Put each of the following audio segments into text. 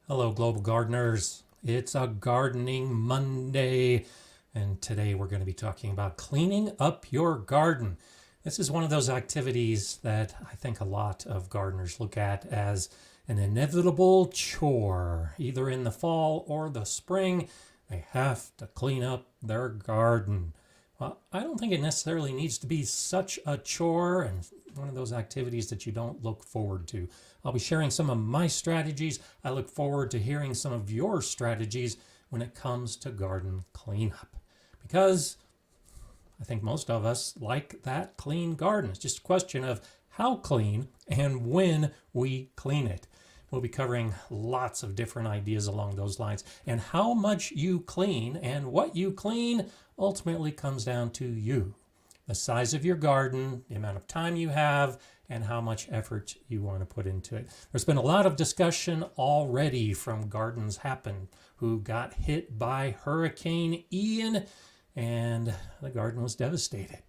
Hello, global gardeners. It's a gardening Monday, and today we're going to be talking about cleaning up your garden. This is one of those activities that I think a lot of gardeners look at as an inevitable chore. Either in the fall or the spring, they have to clean up their garden. Well, I don't think it necessarily needs to be such a chore and one of those activities that you don't look forward to. I'll be sharing some of my strategies. I look forward to hearing some of your strategies when it comes to garden cleanup. Because I think most of us like that clean garden. It's just a question of how clean and when we clean it. We'll be covering lots of different ideas along those lines. And how much you clean and what you clean ultimately comes down to you. The size of your garden, the amount of time you have, and how much effort you want to put into it. There's been a lot of discussion already from Gardens Happen, who got hit by Hurricane Ian, and the garden was devastated.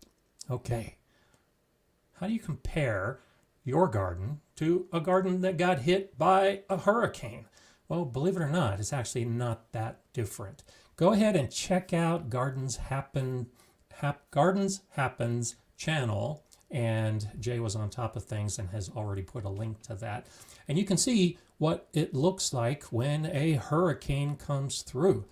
Okay, how do you compare your garden to a garden that got hit by a hurricane? Well, believe it or not, it's actually not that different. Go ahead and check out Gardens Happens channel, and Jay was on top of things and has already put a link to that. And you can see what it looks like when a hurricane comes through.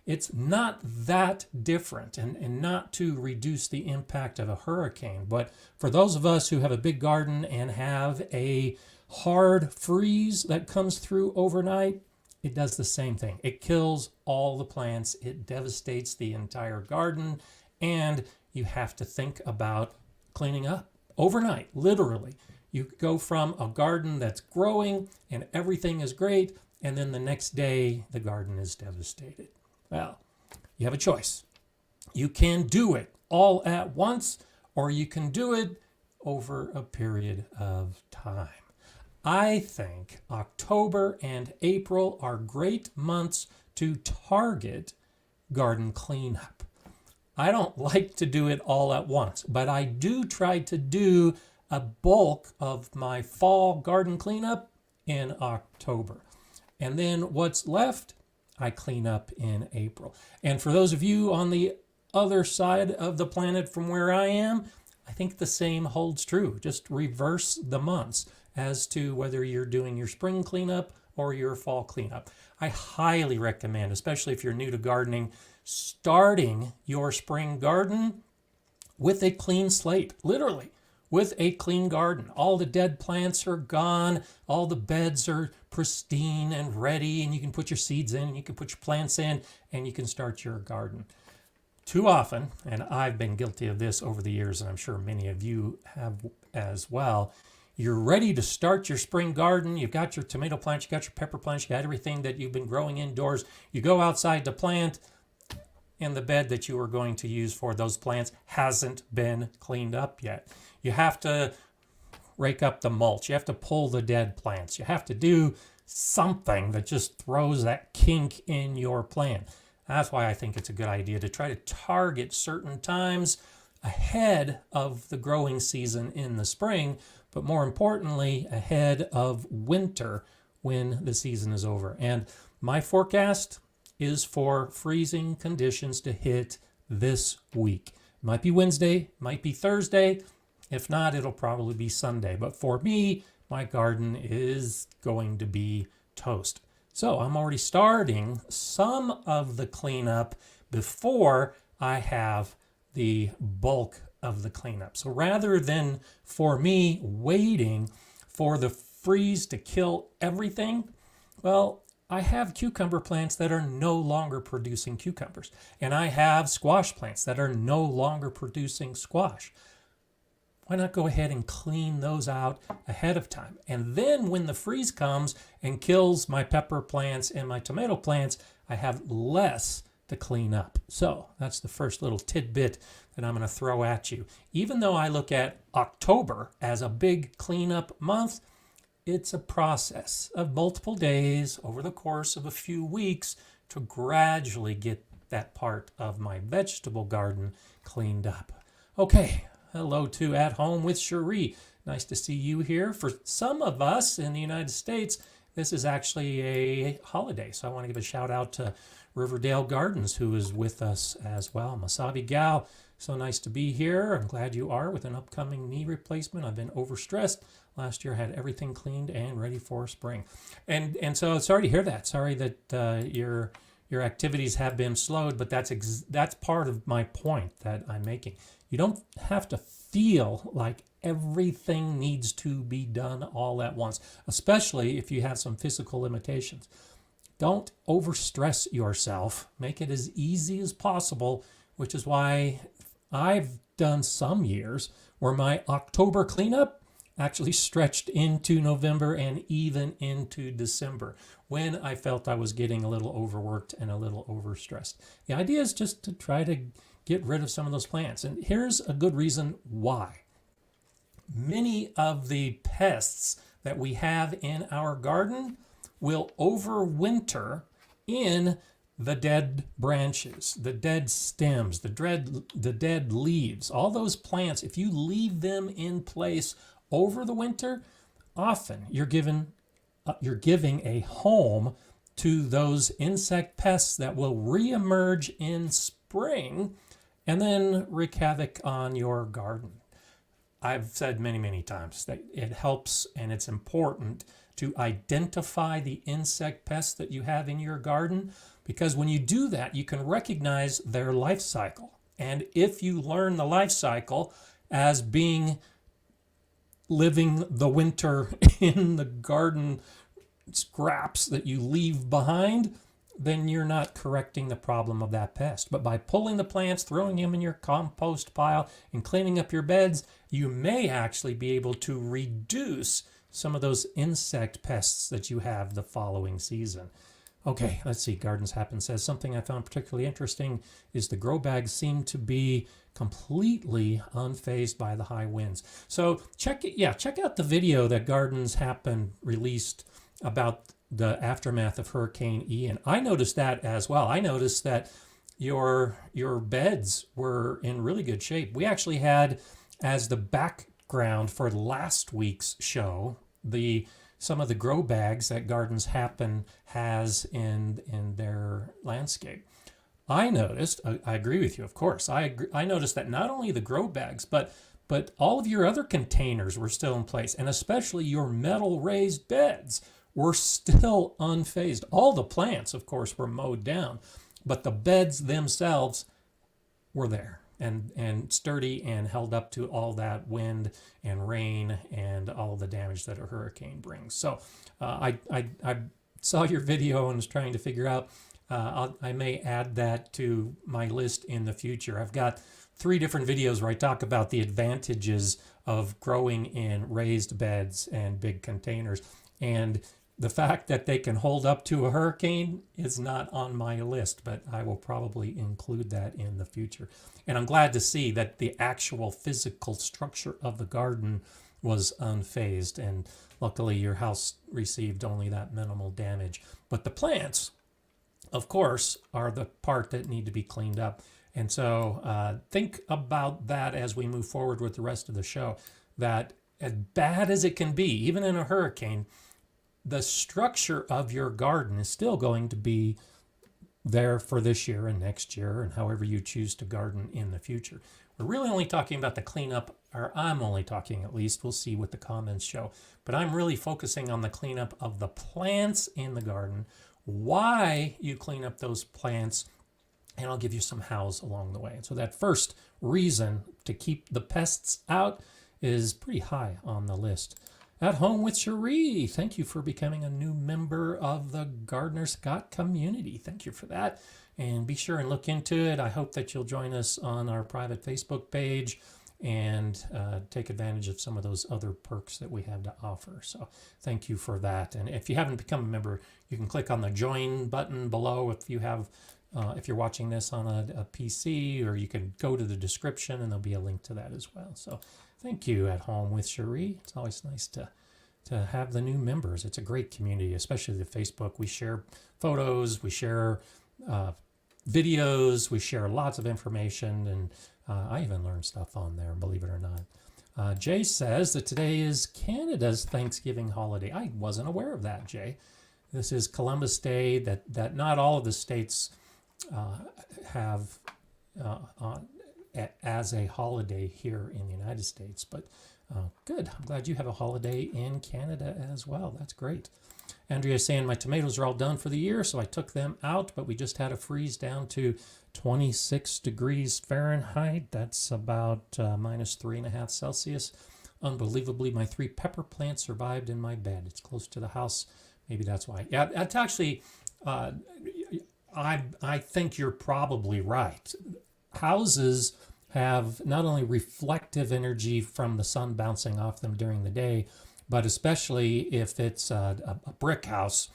It's not that different, and not to reduce the impact of a hurricane, but for those of us who have a big garden and have a hard freeze that comes through overnight, it does the same thing. It kills all the plants, it devastates the entire garden, and you have to think about cleaning up overnight, literally. You go from a garden that's growing and everything is great, and then the next day the garden is devastated. Well, you have a choice. You can do it all at once, or you can do it over a period of time. I think October and April are great months to target garden cleanup. I don't like to do it all at once, but I do try to do a bulk of my fall garden cleanup in October. And then what's left, I clean up in April. And for those of you on the other side of the planet from where I am, I think the same holds true. Just reverse the months as to whether you're doing your spring cleanup or your fall cleanup. I highly recommend, especially if you're new to gardening, starting your spring garden with a clean slate, literally with a clean garden. All the dead plants are gone, all the beds are pristine and ready, and you can put your seeds in, and you can put your plants in, and you can start your garden. Too often, and I've been guilty of this over the years, and I'm sure many of you have as well, you're ready to start your spring garden. You've got your tomato plants, you got your pepper plants, you got everything that you've been growing indoors. You go outside to plant, and the bed that you are going to use for those plants hasn't been cleaned up yet. You have to rake up the mulch. You have to pull the dead plants. You have to do something that just throws that kink in your plant. That's why I think it's a good idea to try to target certain times ahead of the growing season in the spring, but more importantly, ahead of winter when the season is over. And my forecast is for freezing conditions to hit this week. It might be Wednesday, might be Thursday. If not, it'll probably be Sunday. But for me, my garden is going to be toast. So I'm already starting some of the cleanup before I have the bulk of the cleanup. So rather than for me waiting for the freeze to kill everything, well, I have cucumber plants that are no longer producing cucumbers. And I have squash plants that are no longer producing squash. Why not go ahead and clean those out ahead of time? And then when the freeze comes and kills my pepper plants and my tomato plants, I have less to clean up. So that's the first little tidbit that I'm going to throw at you. Even though I look at October as a big cleanup month, it's a process of multiple days over the course of a few weeks to gradually get that part of my vegetable garden cleaned up. Okay, hello to At Home with Cherie. Nice to see you here. For some of us in the United States, this is actually a holiday. So I want to give a shout out to Riverdale Gardens, who is with us as well. Masabi Gal, so nice to be here. I'm glad you are with an upcoming knee replacement. I've been overstressed. Last year I had everything cleaned and ready for spring. And so sorry to hear that. Sorry that your activities have been slowed, but that's part of my point that I'm making. You don't have to feel like everything needs to be done all at once, especially if you have some physical limitations. Don't overstress yourself. Make it as easy as possible, which is why I've done some years where my October cleanup actually stretched into November and even into December when I felt I was getting a little overworked and a little overstressed. The idea is just to try to get rid of some of those plants. And here's a good reason why. Many of the pests that we have in our garden will overwinter in the dead branches, the dead stems, the dead leaves. All those plants, if you leave them in place over the winter, often you're giving a home to those insect pests that will reemerge in spring and then wreak havoc on your garden. I've said many, many times that it helps and it's important to identify the insect pests that you have in your garden, because when you do that, you can recognize their life cycle. And if you learn the life cycle as being living the winter in the garden scraps that you leave behind, then you're not correcting the problem of that pest. But by pulling the plants, throwing them in your compost pile, and cleaning up your beds, you may actually be able to reduce some of those insect pests that you have the following season. Okay, let's see. Gardens Happen says something I found particularly interesting is the grow bags seem to be completely unfazed by the high winds. So check out the video that Gardens Happen released about the aftermath of Hurricane Ian. I noticed that as well. I noticed that your beds were in really good shape. We actually had, as the background for last week's show, some of the grow bags that Gardens Happen has in their landscape. I noticed, I agree with you, of course. I noticed that not only the grow bags, but all of your other containers were still in place, and especially your metal raised beds were still unfazed. All the plants, of course, were mowed down, but the beds themselves were there and sturdy and held up to all that wind and rain and all the damage that a hurricane brings. So I saw your video and was trying to figure out, I may add that to my list in the future. I've got 3 different videos where I talk about the advantages of growing in raised beds and big containers. And the fact that they can hold up to a hurricane is not on my list, but I will probably include that in the future. And I'm glad to see that the actual physical structure of the garden was unfazed, and luckily your house received only that minimal damage. But the plants, of course, are the part that need to be cleaned up. And so think about that as we move forward with the rest of the show, that as bad as it can be, even in a hurricane, the structure of your garden is still going to be there for this year and next year and however you choose to garden in the future. We're really only talking about the cleanup, or I'm only talking, at least, we'll see what the comments show, but I'm really focusing on the cleanup of the plants in the garden, why you clean up those plants, and I'll give you some hows along the way. And so that first reason to keep the pests out is pretty high on the list. At Home with Cherie, thank you for becoming a new member of the Gardener Scott community. Thank you for that. And be sure and look into it. I hope that you'll join us on our private Facebook page and take advantage of some of those other perks that we have to offer. So thank you for that. And if you haven't become a member, you can click on the join button below if you have if you're watching this on a PC, or you can go to the description and there'll be a link to that as well. So thank you, At Home with Cherie. It's always nice to have the new members. It's a great community, especially the Facebook. We share photos, we share videos, we share lots of information, and I even learn stuff on there, believe it or not. Jay says that today is Canada's Thanksgiving holiday. I wasn't aware of that, Jay. This is Columbus Day that not all of the states have as a holiday here in the United States. But good. I'm glad you have a holiday in Canada as well. That's great. Andrea is saying my tomatoes are all done for the year, so I took them out, but we just had a freeze down to 26 degrees Fahrenheit. That's about minus 3.5 Celsius. Unbelievably, my 3 pepper plants survived in my bed. It's close to the house. Maybe that's why. Yeah, that's actually, I think you're probably right. Houses have not only reflective energy from the sun bouncing off them during the day, but especially if it's a brick house,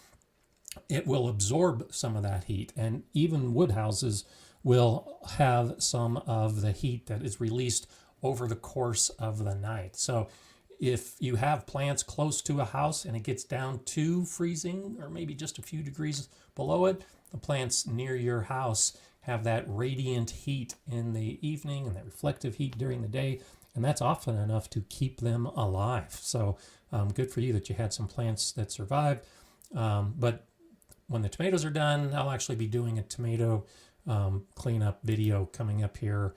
it will absorb some of that heat. And even wood houses will have some of the heat that is released over the course of the night. So if you have plants close to a house and it gets down to freezing or maybe just a few degrees below it, the plants near your house have that radiant heat in the evening and that reflective heat during the day. And that's often enough to keep them alive. So good for you that you had some plants that survived. But when the tomatoes are done, I'll actually be doing a tomato cleanup video coming up here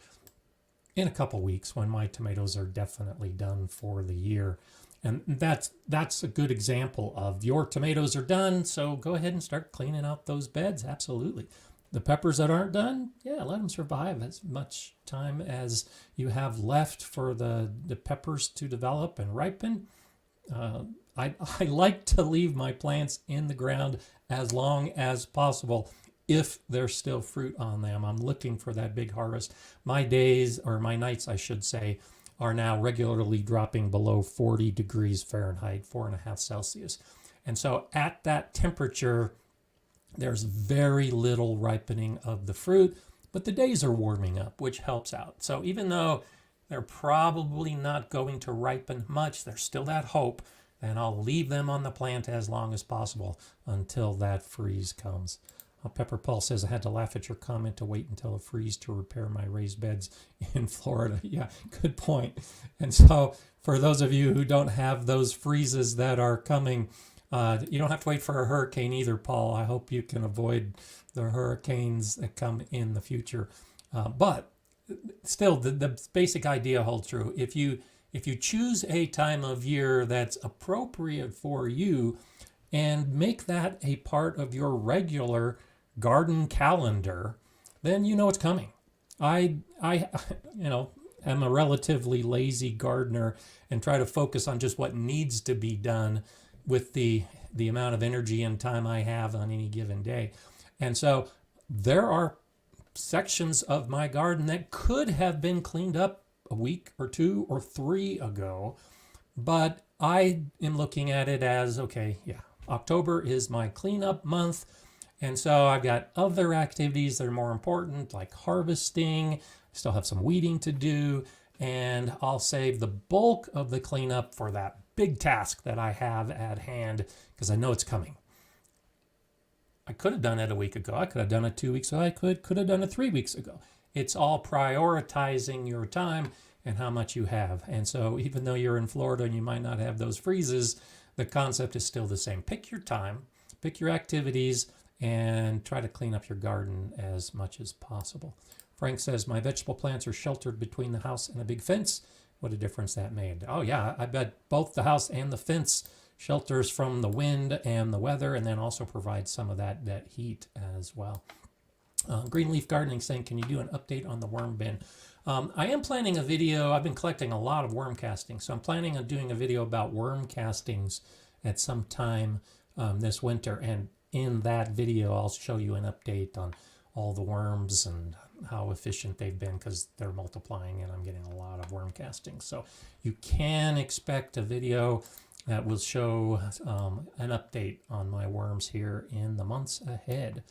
in a couple weeks when my tomatoes are definitely done for the year. And that's a good example of your tomatoes are done, so go ahead and start cleaning out those beds. Absolutely. The peppers that aren't done, yeah, let them survive as much time as you have left for the peppers to develop and ripen. I like to leave my plants in the ground as long as possible if there's still fruit on them. I'm looking for that big harvest. My days, or my nights, I should say, are now regularly dropping below 40 degrees Fahrenheit, 4.5 Celsius. And so at that temperature, there's very little ripening of the fruit, but the days are warming up, which helps out. So even though they're probably not going to ripen much, there's still that hope, and I'll leave them on the plant as long as possible until that freeze comes. Pepper Paul says, I had to laugh at your comment to wait until a freeze to repair my raised beds in Florida. Yeah, good point. And so for those of you who don't have those freezes that are coming, you don't have to wait for a hurricane either, Paul. I hope you can avoid the hurricanes that come in the future. But still, the basic idea holds true. If you choose a time of year that's appropriate for you and make that a part of your regular garden calendar, then you know it's coming. I am a relatively lazy gardener and try to focus on just what needs to be done with the amount of energy and time I have on any given day. And so there are sections of my garden that could have been cleaned up a week or 2 or 3 ago, but I am looking at it as, okay, yeah, October is my cleanup month. And so I've got other activities that are more important, like harvesting. I still have some weeding to do, and I'll save the bulk of the cleanup for that big task that I have at hand because I know it's coming. I could have done it a week ago. I could have done it 2 weeks ago. I could have done it 3 weeks ago. It's all prioritizing your time and how much you have. And so even though you're in Florida and you might not have those freezes, the concept is still the same. Pick your time, pick your activities, and try to clean up your garden as much as possible. Frank says, my vegetable plants are sheltered between the house and a big fence. What a difference that made. Oh yeah, I bet both the house and the fence shelters from the wind and the weather, and then also provides some of that heat as well. Green Leaf Gardening saying, can you do an update on the worm bin? I am planning a video. I've been collecting a lot of worm castings, so I'm planning on doing a video about worm castings at some time this winter. And in that video, I'll show you an update on all the worms and how efficient they've been because they're multiplying and I'm getting a lot of worm castings. So you can expect a video that will show an update on my worms here in the months ahead.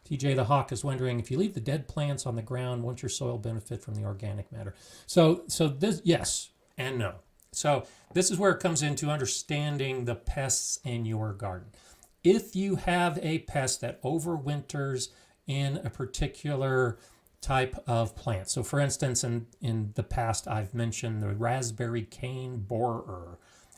TJ the Hawk is wondering, if you leave the dead plants on the ground, won't your soil benefit from the organic matter? So this, yes and no. So this is where it comes into understanding the pests in your garden. If you have a pest that overwinters in a particular type of plant. So for instance, in the past, I've mentioned the raspberry cane borer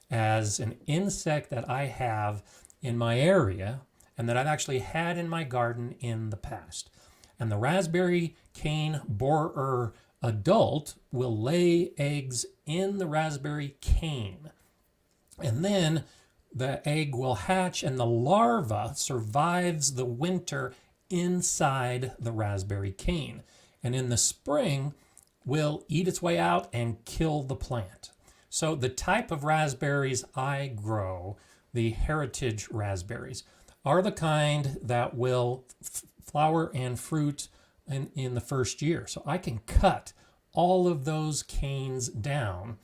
as an insect that I have in my area and that I've actually had in my garden in the past. And the raspberry cane borer adult will lay eggs in the raspberry cane. And then the egg will hatch and the larva survives the winter inside the raspberry cane. And in the spring, will eat its way out and kill the plant. So the type of raspberries I grow, the heritage raspberries, are the kind that will flower and fruit in the first year. So I can cut all of those canes down,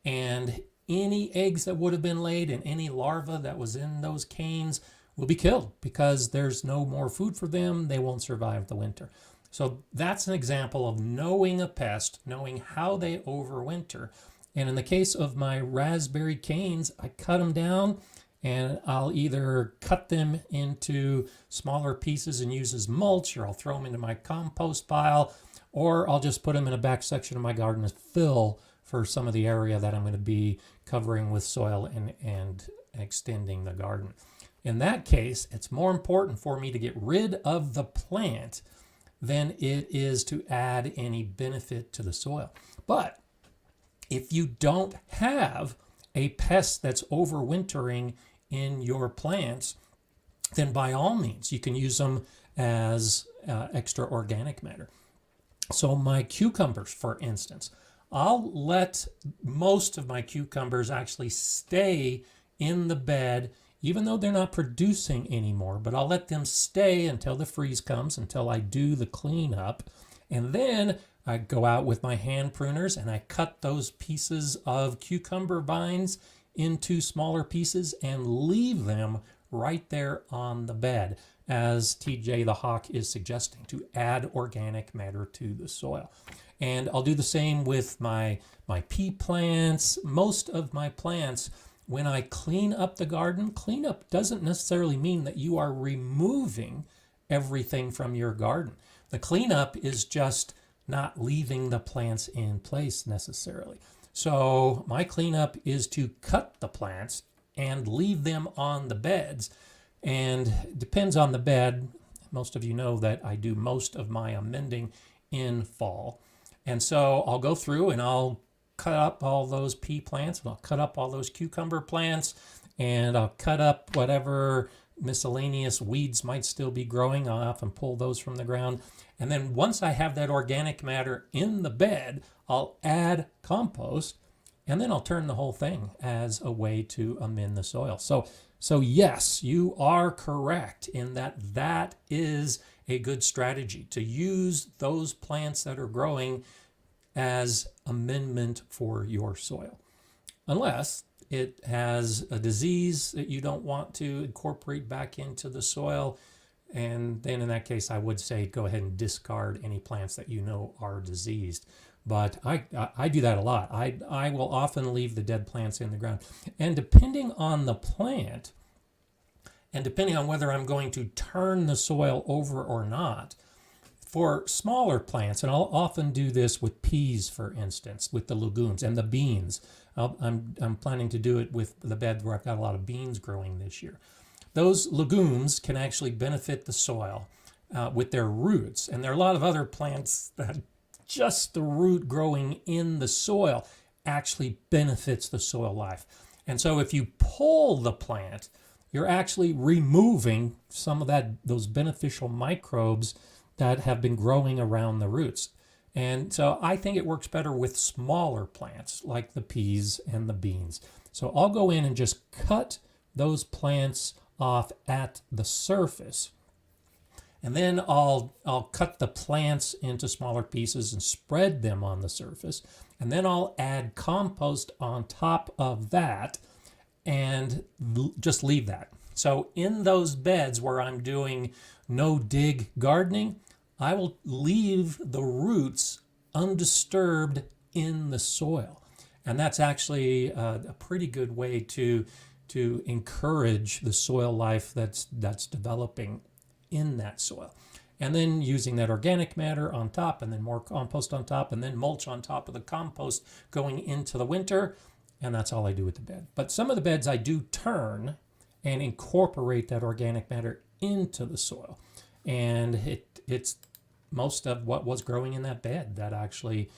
and any eggs that would have been laid and any larva that was in those canes will be killed because there's no more food for them. They won't survive the winter. So that's an example of knowing a pest, knowing how they overwinter. And in the case of my raspberry canes, I cut them down and I'll either cut them into smaller pieces and use as mulch, or I'll throw them into my compost pile, or I'll just put them in a back section of my garden as fill for some of the area that I'm going to be covering with soil and extending the garden. In that case, it's more important for me to get rid of the plant than it is to add any benefit to the soil. But if you don't have a pest that's overwintering in your plants, then by all means, you can use them as extra organic matter. So my cucumbers, for instance, I'll let most of my cucumbers actually stay in the bed, even though they're not producing anymore, but I'll let them stay until the freeze comes, until I do the cleanup. And then I go out with my hand pruners and I cut those pieces of cucumber vines into smaller pieces and leave them right there on the bed, as TJ the Hawk is suggesting, to add organic matter to the soil. And I'll do the same with my pea plants. Most of my plants, when I clean up the garden, cleanup doesn't necessarily mean that you are removing everything from your garden. The cleanup is just not leaving the plants in place necessarily. So my cleanup is to cut the plants and leave them on the beds. And it depends on the bed. Most of you know that I do most of my amending in fall. And so I'll go through and I'll cut up all those pea plants, and I'll cut up all those cucumber plants, and I'll cut up whatever miscellaneous weeds might still be growing. I'll often pull those from the ground. And then once I have that organic matter in the bed, I'll add compost, and then I'll turn the whole thing as a way to amend the soil. So yes, you are correct in that is a good strategy, to use those plants that are growing as amendment for your soil. Unless it has a disease that you don't want to incorporate back into the soil, and then in that case, I would say go ahead and discard any plants that you know are diseased. But I do that a lot. I will often leave the dead plants in the ground. And depending on the plant, and depending on whether I'm going to turn the soil over or not, for smaller plants, and I'll often do this with peas, for instance, with the legumes and the beans. I'm planning to do it with the bed where I've got a lot of beans growing this year. Those legumes can actually benefit the soil with their roots. And there are a lot of other plants that just the root growing in the soil actually benefits the soil life. And so if you pull the plant, you're actually removing some of those beneficial microbes that have been growing around the roots. And so I think it works better with smaller plants like the peas and the beans. So I'll go in and just cut those plants off at the surface. And then I'll cut the plants into smaller pieces and spread them on the surface. And then I'll add compost on top of that and just leave that. So in those beds where I'm doing no dig gardening, I will leave the roots undisturbed in the soil. And that's actually a pretty good way to encourage the soil life that's developing in that soil. and then using that organic matter on top, and then more compost on top, and then mulch on top of the compost going into the winter. And that's all I do with the bed. But some of the beds I do turn and incorporate that organic matter into the soil. And it's most of what was growing in that bed that actually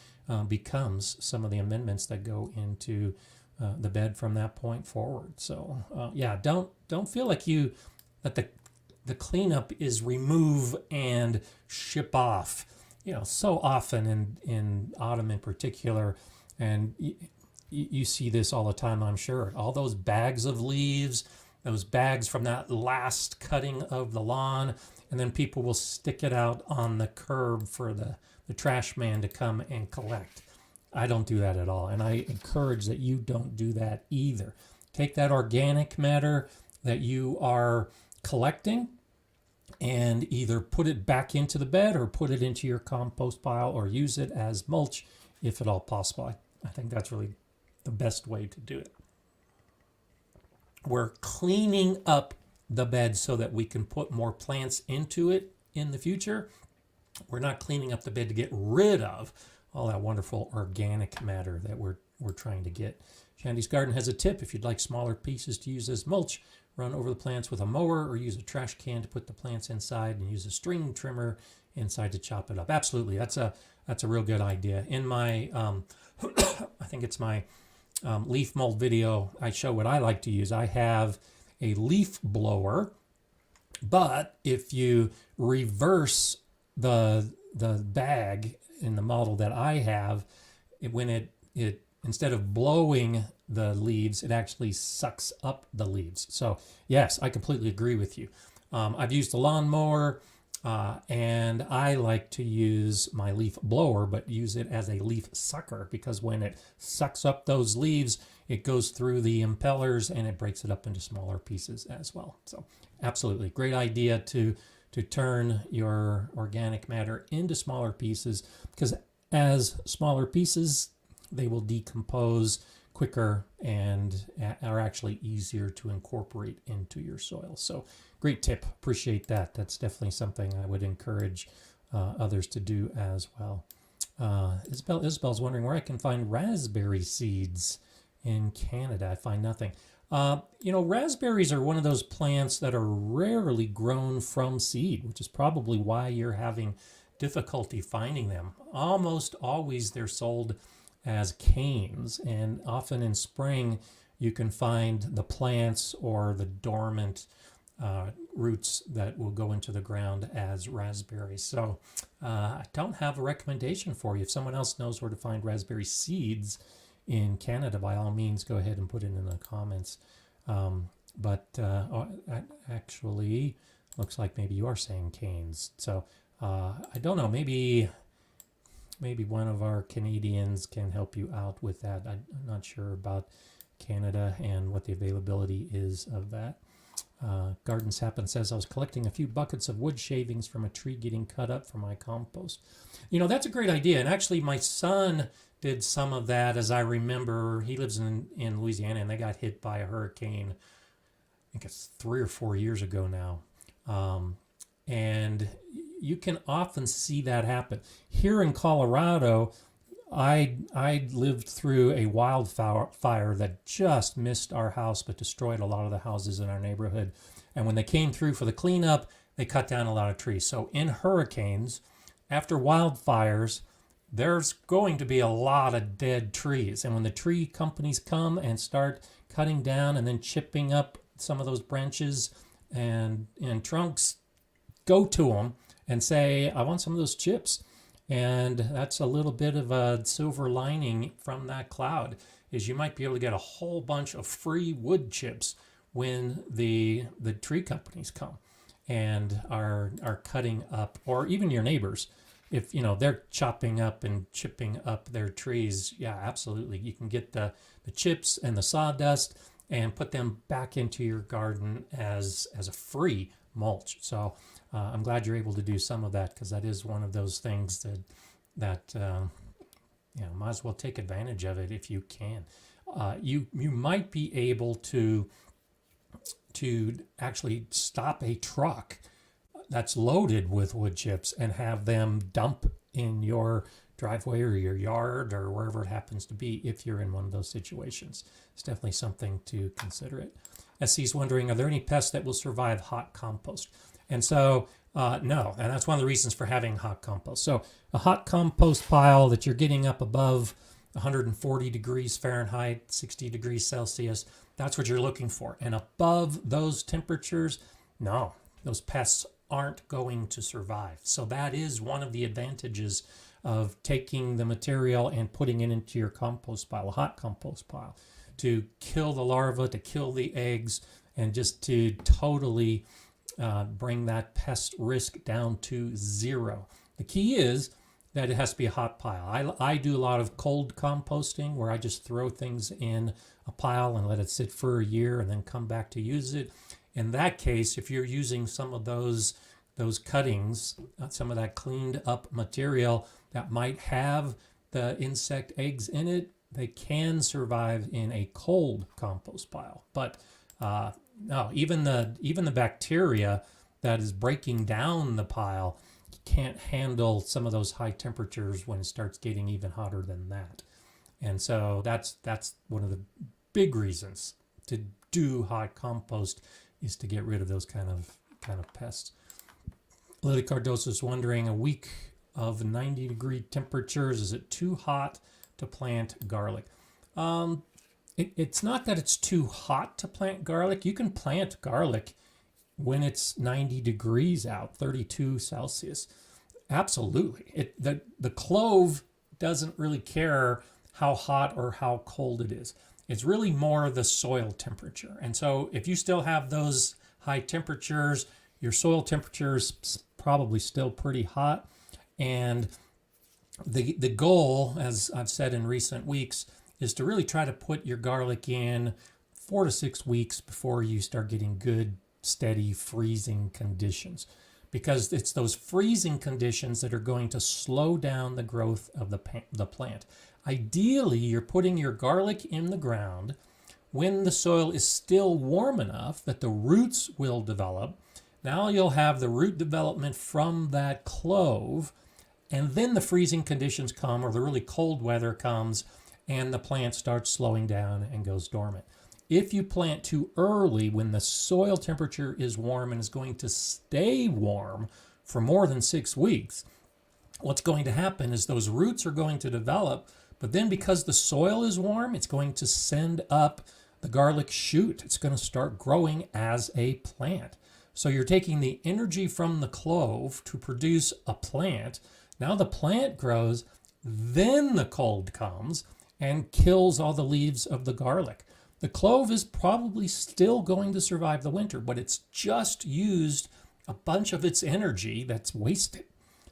becomes some of the amendments that go into the bed from that point forward. So yeah, don't feel like that the cleanup is remove and ship off. So often in autumn in particular, and you see this all the time, I'm sure. All those bags of leaves, those bags from that last cutting of the lawn, and then people will stick it out on the curb for the trash man to come and collect. I don't do that at all, and I encourage that you don't do that either. Take that organic matter that you are collecting and either put it back into the bed or put it into your compost pile or use it as mulch if at all possible. I think that's really the best way to do it. We're cleaning up the bed so that we can put more plants into it in the future. We're not cleaning up the bed to get rid of all that wonderful organic matter that we're trying to get. Shandy's Garden has a tip. If you'd like smaller pieces to use as mulch, run over the plants with a mower or use a trash can to put the plants inside and use a string trimmer inside to chop it up. Absolutely, that's a real good idea. In my, I think it's my leaf mold video, I show what I like to use. I have a leaf blower, but if you reverse the bag in the model that I have, when it instead of blowing the leaves, it actually sucks up the leaves. So yes, I completely agree with you. I've used the lawnmower, and I like to use my leaf blower, but use it as a leaf sucker, because when it sucks up those leaves, it goes through the impellers and it breaks it up into smaller pieces as well. So absolutely great idea to turn your organic matter into smaller pieces, because as smaller pieces, they will decompose quicker and are actually easier to incorporate into your soil. So great tip. Appreciate that. That's definitely something I would encourage others to do as well. Isabel's wondering where I can find raspberry seeds in Canada. I find nothing. Raspberries are one of those plants that are rarely grown from seed, which is probably why you're having difficulty finding them. Almost always they're sold as canes, and often in spring you can find the plants or the dormant roots that will go into the ground as raspberries. So I don't have a recommendation for you. If someone else knows where to find raspberry seeds in Canada, by all means go ahead and put it in the comments. Actually looks like maybe you are saying canes. So I don't know, maybe one of our Canadians can help you out with that. I'm not sure about Canada and what the availability is of that. Garden Sapin says, I was collecting a few buckets of wood shavings from a tree getting cut up for my compost. That's a great idea. And actually my son did some of that, as I remember. He lives in Louisiana, and they got hit by a hurricane, I think it's 3 or 4 years ago now. And you can often see that happen. Here in Colorado, I lived through a wildfire that just missed our house but destroyed a lot of the houses in our neighborhood. And when they came through for the cleanup, they cut down a lot of trees. So in hurricanes, after wildfires, there's going to be a lot of dead trees. And when the tree companies come and start cutting down and then chipping up some of those branches and trunks, go to them and say, I want some of those chips. And that's a little bit of a silver lining from that cloud, is you might be able to get a whole bunch of free wood chips when the tree companies come and are cutting up, or even your neighbors. If they're chopping up and chipping up their trees, yeah, absolutely. You can get the chips and the sawdust and put them back into your garden as a free mulch. So I'm glad you're able to do some of that, because that is one of those things that might as well take advantage of it if you can. You might be able to actually stop a truck that's loaded with wood chips and have them dump in your driveway or your yard or wherever it happens to be if you're in one of those situations. It's definitely something to consider it. SC's wondering, are there any pests that will survive hot compost? And so, no, and that's one of the reasons for having hot compost. So a hot compost pile that you're getting up above 140 degrees Fahrenheit, 60 degrees Celsius, that's what you're looking for. And above those temperatures, no, those pests aren't going to survive. So that is one of the advantages of taking the material and putting it into your compost pile, a hot compost pile, to kill the larvae, to kill the eggs, and just to totally bring that pest risk down to zero. The key is that it has to be a hot pile. I do a lot of cold composting where I just throw things in a pile and let it sit for a year and then come back to use it. In that case, if you're using some of those cuttings, some of that cleaned up material that might have the insect eggs in it, they can survive in a cold compost pile. But no, even the bacteria that is breaking down the pile can't handle some of those high temperatures when it starts getting even hotter than that. And so that's one of the big reasons to do hot compost, is to get rid of those kind of pests. Lily Cardoso is wondering, a week of 90-degree temperatures, is it too hot to plant garlic? It's not that it's too hot to plant garlic. You can plant garlic when it's 90 degrees out, 32 Celsius. Absolutely. The clove doesn't really care how hot or how cold it is. It's really more the soil temperature. And so if you still have those high temperatures, your soil temperature is probably still pretty hot. And the goal, as I've said in recent weeks, is to really try to put your garlic in 4 to 6 weeks before you start getting good, steady freezing conditions. Because it's those freezing conditions that are going to slow down the growth of the plant. Ideally, you're putting your garlic in the ground when the soil is still warm enough that the roots will develop. Now you'll have the root development from that clove, and then the freezing conditions come, or the really cold weather comes, and the plant starts slowing down and goes dormant. If you plant too early when the soil temperature is warm and is going to stay warm for more than 6 weeks, what's going to happen is those roots are going to develop, but then because the soil is warm, it's going to send up the garlic shoot. It's going to start growing as a plant. So you're taking the energy from the clove to produce a plant. Now the plant grows, then the cold comes and kills all the leaves of the garlic. The clove is probably still going to survive the winter, but it's just used a bunch of its energy that's wasted.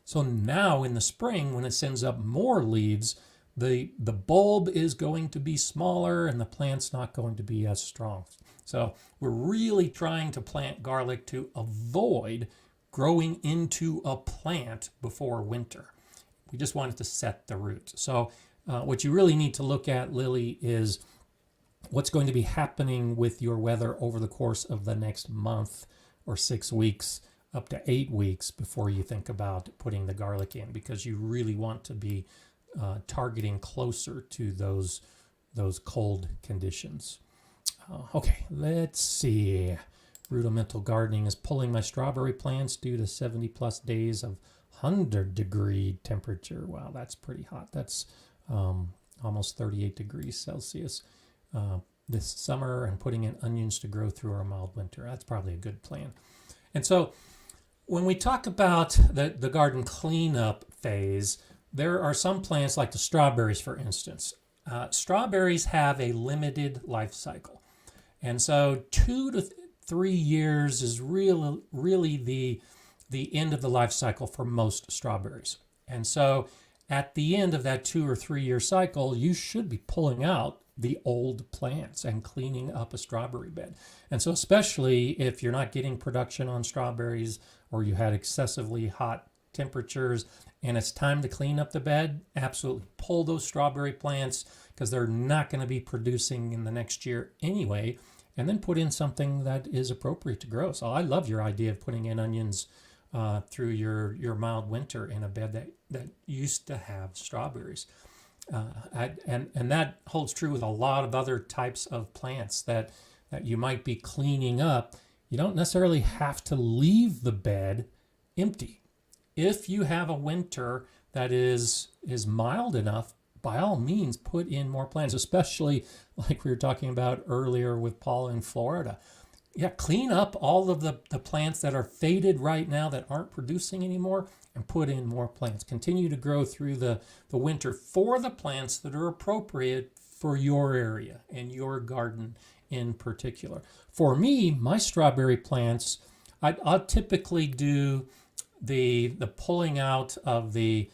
So now in the spring, when it sends up more leaves, the bulb is going to be smaller and the plant's not going to be as strong. So we're really trying to plant garlic to avoid growing into a plant before winter. We just want it to set the roots. So what you really need to look at, Lily, is what's going to be happening with your weather over the course of the next month or 6 weeks, up to 8 weeks before you think about putting the garlic in, because you really want to be targeting closer to those cold conditions. Okay, let's see. Rudimental gardening is pulling my strawberry plants due to 70 plus days of 100-degree temperature. Wow, that's pretty hot. That's almost 38 degrees Celsius this summer, and putting in onions to grow through our mild winter. That's probably a good plan. And so when we talk about the garden cleanup phase, there are some plants like the strawberries, for instance. Strawberries have a limited life cycle. And so 2 to 3 years is really the end of the life cycle for most strawberries. And so at the end of that 2 or 3 year cycle, you should be pulling out the old plants and cleaning up a strawberry bed. And so especially if you're not getting production on strawberries, or you had excessively hot temperatures and it's time to clean up the bed, absolutely pull those strawberry plants, because they're not going to be producing in the next year anyway, and then put in something that is appropriate to grow. So I love your idea of putting in onions through your mild winter in a bed that used to have strawberries. And that holds true with a lot of other types of plants that you might be cleaning up. You don't necessarily have to leave the bed empty. If you have a winter that is mild enough, by all means put in more plants, especially like we were talking about earlier with Paul in Florida. Yeah, clean up all of the plants that are faded right now that aren't producing anymore and put in more plants. Continue to grow through the winter for the plants that are appropriate for your area and your garden in particular. For me, my strawberry plants, I'll typically do the pulling out of the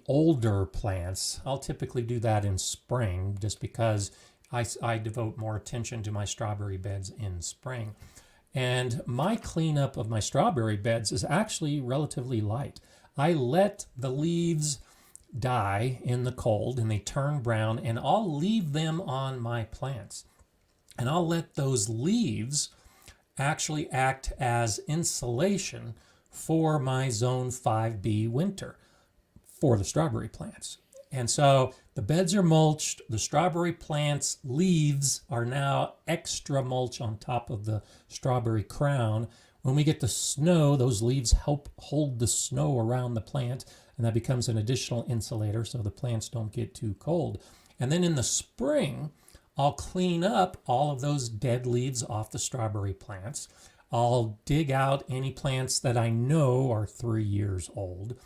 older plants. I'll typically do that in spring just because I devote more attention to my strawberry beds in spring. And my cleanup of my strawberry beds is actually relatively light. I let the leaves die in the cold and they turn brown, and I'll leave them on my plants. And I'll let those leaves actually act as insulation for my Zone 5B winter for the strawberry plants. And so the beds are mulched, the strawberry plants' leaves are now extra mulch on top of the strawberry crown. When we get the snow, those leaves help hold the snow around the plant, and that becomes an additional insulator so the plants don't get too cold. And then in the spring, I'll clean up all of those dead leaves off the strawberry plants. I'll dig out any plants that I know are 3 years old,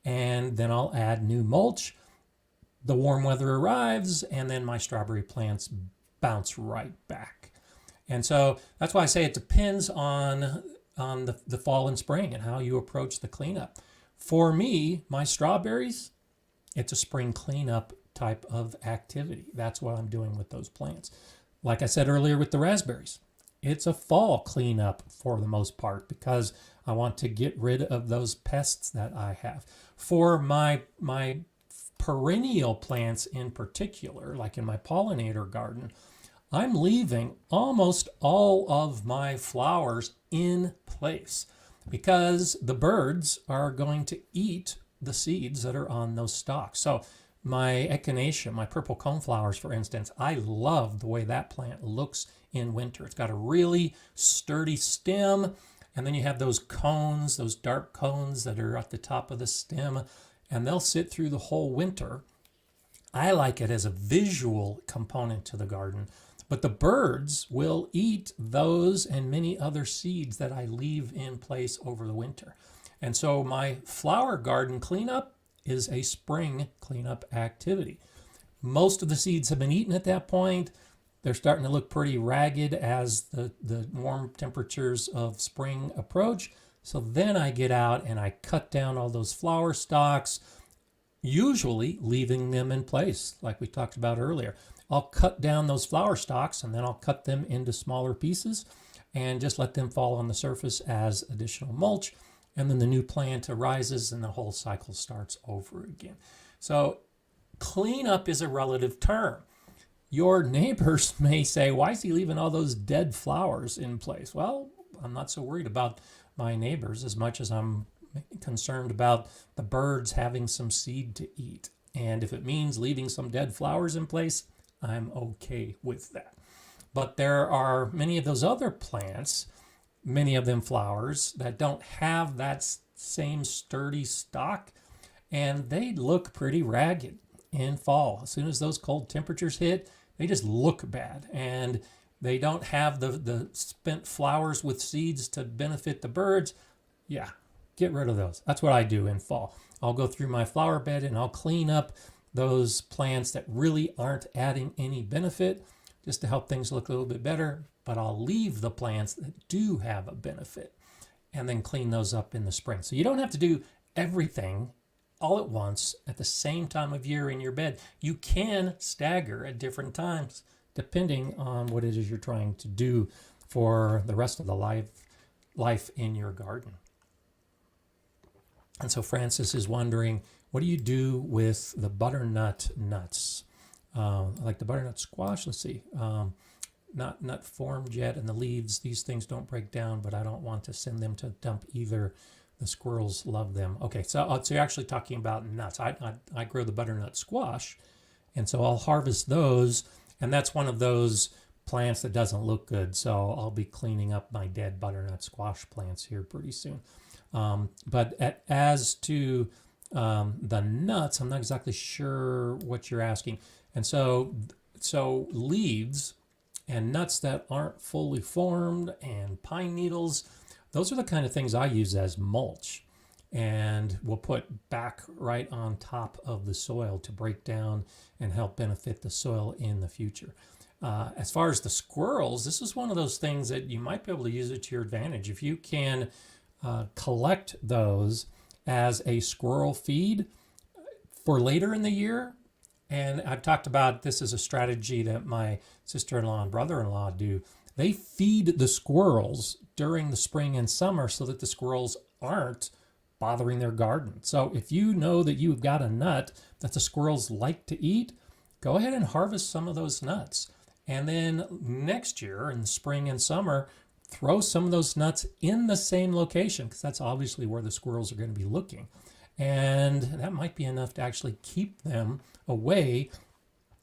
and then I'll add new mulch. The warm weather arrives, and then my strawberry plants bounce right back. And so that's why I say it depends on the fall and spring and how you approach the cleanup. For me, my strawberries, it's a spring cleanup type of activity. That's what I'm doing with those plants. Like I said earlier with the raspberries, it's a fall cleanup for the most part because I want to get rid of those pests that I have. For my perennial plants in particular, like in my pollinator garden, I'm leaving almost all of my flowers in place because the birds are going to eat the seeds that are on those stalks. So my echinacea, my purple coneflowers, for instance, I love the way that plant looks in winter. It's got a really sturdy stem, and then you have those cones, those dark cones that are at the top of the stem, and they'll sit through the whole winter. I like it as a visual component to the garden, but the birds will eat those and many other seeds that I leave in place over the winter. And so my flower garden cleanup is a spring cleanup activity. Most of the seeds have been eaten at that point. They're starting to look pretty ragged as the warm temperatures of spring approach. So then I get out and I cut down all those flower stalks, usually leaving them in place, like we talked about earlier. I'll cut down those flower stalks and then I'll cut them into smaller pieces and just let them fall on the surface as additional mulch. And then the new plant arises and the whole cycle starts over again. So cleanup is a relative term. Your neighbors may say, why is he leaving all those dead flowers in place? Well, I'm not so worried about my neighbors as much as I'm concerned about the birds having some seed to eat. And if it means leaving some dead flowers in place, I'm okay with that. But there are many of those other plants, many of them flowers, that don't have that same sturdy stalk, and they look pretty ragged in fall. As soon as those cold temperatures hit, they just look bad, and they don't have the spent flowers with seeds to benefit the birds. Yeah, get rid of those. That's what I do in fall. I'll go through my flower bed and I'll clean up those plants that really aren't adding any benefit just to help things look a little bit better, but I'll leave the plants that do have a benefit and then clean those up in the spring. So you don't have to do everything all at once at the same time of year in your bed. You can stagger at different times depending on what it is you're trying to do for the rest of the life in your garden. And so Francis is wondering, what do you do with the butternut nuts? Like the butternut squash, let's see, not formed yet, and the leaves, these things don't break down, but I don't want to send them to dump either The squirrels love them. Okay, so you're actually talking about nuts. I grow the butternut squash, and so I'll harvest those, and that's one of those plants that doesn't look good. So I'll be cleaning up my dead butternut squash plants here pretty soon. As to the nuts, I'm not exactly sure what you're asking. And so leaves and nuts that aren't fully formed and pine needles, those are the kind of things I use as mulch, and we'll put back right on top of the soil to break down and help benefit the soil in the future. As far as the squirrels, this is one of those things that you might be able to use it to your advantage. If you can collect those as a squirrel feed for later in the year, and I've talked about this as a strategy that my sister-in-law and brother-in-law do. They feed the squirrels during the spring and summer so that the squirrels aren't bothering their garden. So if you know that you've got a nut that the squirrels like to eat, go ahead and harvest some of those nuts. And then next year in the spring and summer, throw some of those nuts in the same location, because that's obviously where the squirrels are going to be looking. And that might be enough to actually keep them away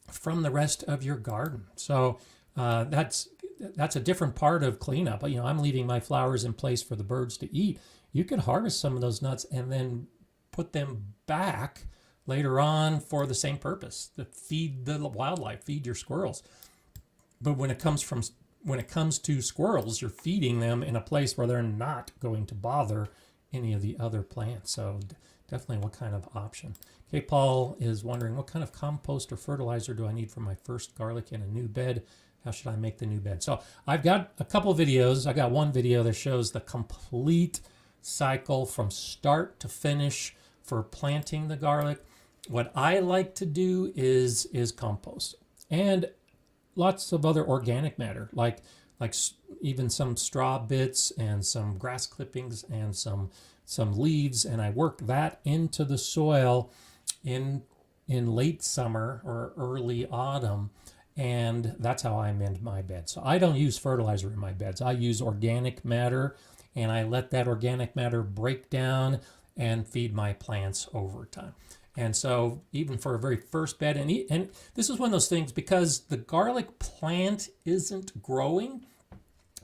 from the rest of your garden. So that's a different part of cleanup. You know, I'm leaving my flowers in place for the birds to eat. You could harvest some of those nuts and then put them back later on for the same purpose, to feed the wildlife, feed your squirrels. But when it comes to squirrels, you're feeding them in a place where they're not going to bother any of the other plants. So definitely what kind of option. Okay, Paul is wondering, what kind of compost or fertilizer do I need for my first garlic in a new bed? How should I make the new bed? So I've got a couple videos. I got one video that shows the complete cycle from start to finish for planting the garlic. What I like to do is compost, and lots of other organic matter, like even some straw bits and some grass clippings and some leaves, and I work that into the soil in late summer or early autumn, and that's how I amend my bed. So I don't use fertilizer in my beds. I use organic matter, and I let that organic matter break down and feed my plants over time. And so even for a very first bed, and this is one of those things, because the garlic plant isn't growing,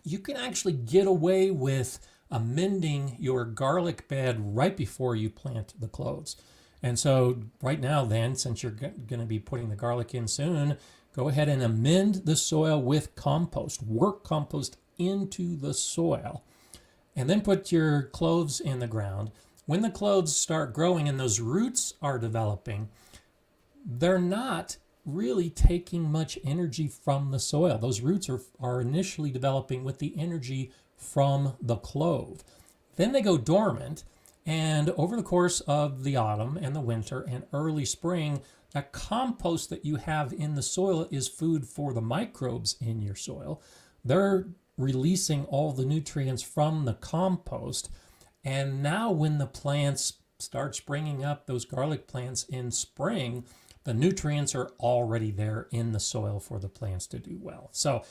you can actually get away with amending your garlic bed right before you plant the cloves. And so right now then, since you're going to be putting the garlic in soon, go ahead and amend the soil with compost. Work compost into the soil, and then put your cloves in the ground. When the cloves start growing and those roots are developing, they're not really taking much energy from the soil. Those roots are initially developing with the energy from the clove. Then they go dormant, and over the course of the autumn and the winter and early spring, that compost that you have in the soil is food for the microbes in your soil. They're releasing all the nutrients from the compost. And now when the plants start springing up, those garlic plants in spring, the nutrients are already there in the soil for the plants to do well. So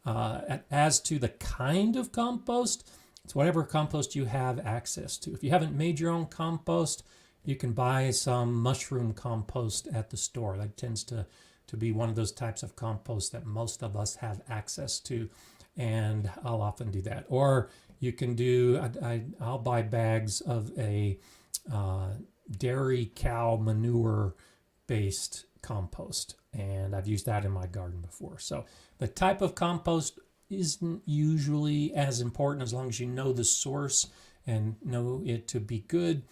as to the kind of compost, it's whatever compost you have access to. If you haven't made your own compost, you can buy some mushroom compost at the store. That tends to be one of those types of compost that most of us have access to, and I'll often do that. Or you can do, I'll buy bags of a dairy cow manure based compost, and I've used that in my garden before. So the type of compost isn't usually as important, as long as you know the source and know it to be good.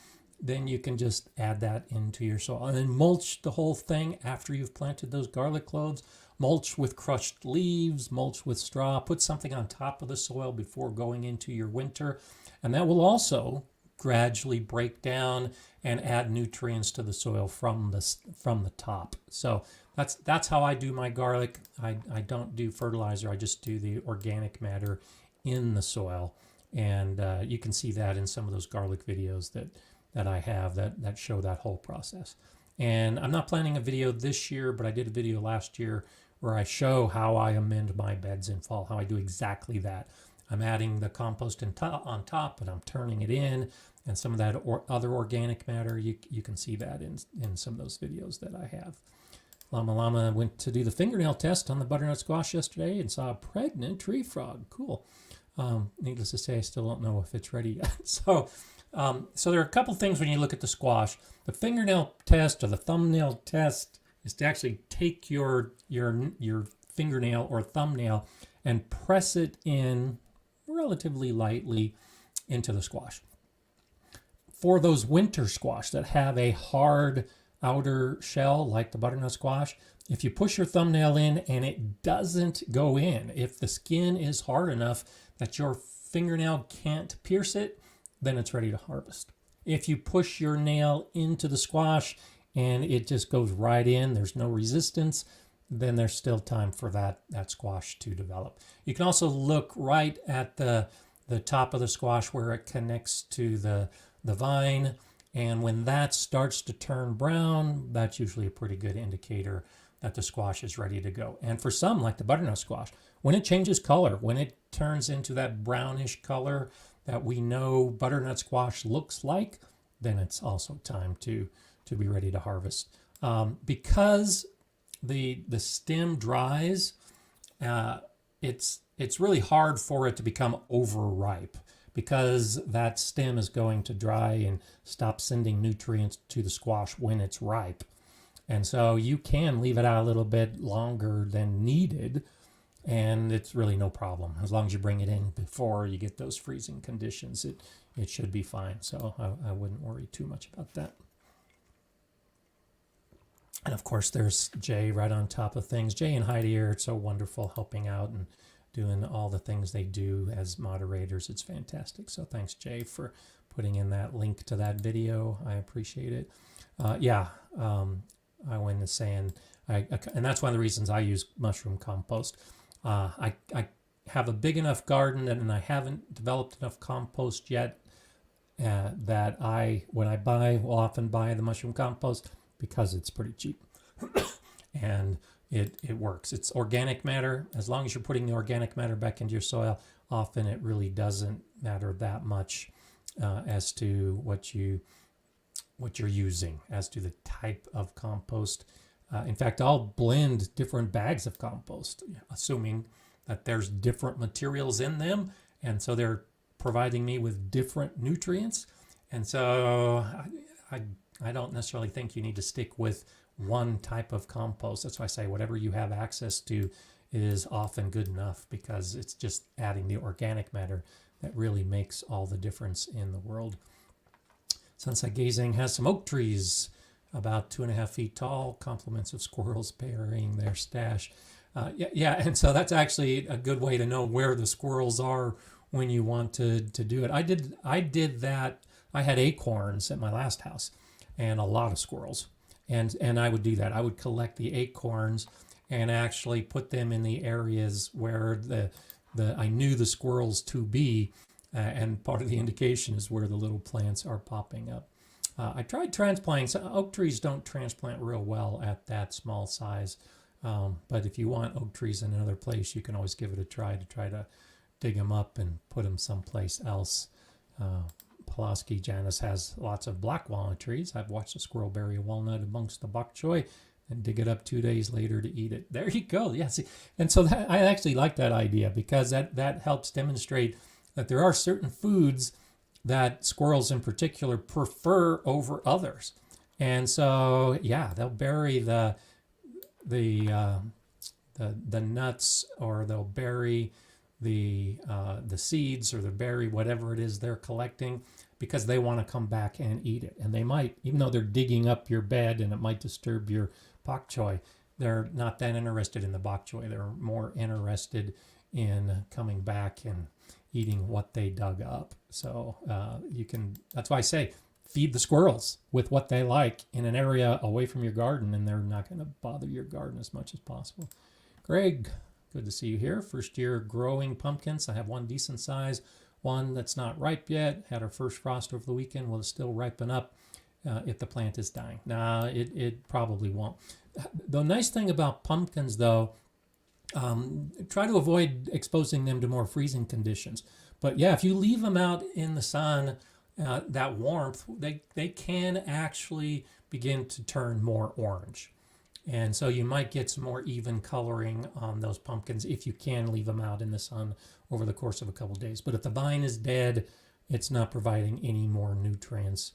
Then you can just add that into your soil, and then mulch the whole thing after you've planted those garlic cloves. Mulch with crushed leaves, mulch with straw, put something on top of the soil before going into your winter, and that will also gradually break down and add nutrients to the soil from the top. So that's how I do my garlic. I don't do fertilizer. I just do the organic matter in the soil, and you can see that in some of those garlic videos that I have that show that whole process. And I'm not planning a video this year, but I did a video last year where I show how I amend my beds in fall, how I do exactly that. I'm adding the compost on top, and I'm turning it in, and some of that other organic matter, you can see that in some of those videos that I have. Llama Llama went to do the fingernail test on the butternut squash yesterday and saw a pregnant tree frog. Cool. Needless to say, I still don't know if it's ready yet. So there are a couple things when you look at the squash. The fingernail test or the thumbnail test is to actually take your fingernail or thumbnail and press it in relatively lightly into the squash. For those winter squash that have a hard outer shell like the butternut squash, if you push your thumbnail in and it doesn't go in, if the skin is hard enough that your fingernail can't pierce it, then it's ready to harvest. If you push your nail into the squash and it just goes right in, there's no resistance, then there's still time for that squash to develop. You can also look right at the top of the squash where it connects to the vine, and when that starts to turn brown, that's usually a pretty good indicator that the squash is ready to go. And for some, like the butternut squash, when it changes color, when it turns into that brownish color that we know butternut squash looks like, then it's also time to be ready to harvest. Because the stem dries, it's really hard for it to become overripe, because that stem is going to dry and stop sending nutrients to the squash when it's ripe. And so you can leave it out a little bit longer than needed, and it's really no problem. As long as you bring it in before you get those freezing conditions, it should be fine. So I wouldn't worry too much about that. And of course, there's Jay right on top of things. Jay and Heidi are so wonderful, helping out and doing all the things they do as moderators. It's fantastic. So thanks, Jay, for putting in that link to that video. I appreciate it. I went to saying, and that's one of the reasons I use mushroom compost. I have a big enough garden, and I haven't developed enough compost yet that when I buy, will often buy the mushroom compost because it's pretty cheap. And it works. It's organic matter. As long as you're putting the organic matter back into your soil, often it really doesn't matter that much as to what you're using, as to the type of compost. In fact, I'll blend different bags of compost, assuming that there's different materials in them, and so they're providing me with different nutrients. And so I don't necessarily think you need to stick with one type of compost. That's why I say whatever you have access to is often good enough, because it's just adding the organic matter that really makes all the difference in the world. Sunset Gazing has some oak trees about 2.5 feet tall, compliments of squirrels burying their stash. And so that's actually a good way to know where the squirrels are when you want to do it. I did that. I had acorns at my last house and a lot of squirrels. And I would do that. I would collect the acorns and actually put them in the areas where I knew the squirrels to be, and part of the indication is where the little plants are popping up. I tried transplanting. So oak trees don't transplant real well at that small size, but if you want oak trees in another place, you can always give it a try to dig them up and put them someplace else. Pulaski Janice has lots of black walnut trees. I've watched a squirrel bury a walnut amongst the bok choy and dig it up 2 days later to eat it. There you go. Yeah, see, and so I actually like that idea, because that helps demonstrate that there are certain foods that squirrels in particular prefer over others. And so, yeah, they'll bury the nuts, or they'll bury the seeds, or they'll bury whatever it is they're collecting, because they want to come back and eat it. And they might, even though they're digging up your bed and it might disturb your bok choy, they're not that interested in the bok choy. They're more interested in coming back and eating what they dug up. So that's why I say, feed the squirrels with what they like in an area away from your garden, and they're not going to bother your garden as much as possible. Greg, good to see you here. First year growing pumpkins. I have one decent size, one that's not ripe yet. Had our first frost over the weekend. Will it still ripen up if the plant is dying? Nah, it probably won't. The nice thing about pumpkins, though, Try to avoid exposing them to more freezing conditions. But yeah, if you leave them out in the sun, that warmth, they can actually begin to turn more orange. And so you might get some more even coloring on those pumpkins if you can leave them out in the sun over the course of a couple of days. But if the vine is dead, it's not providing any more nutrients.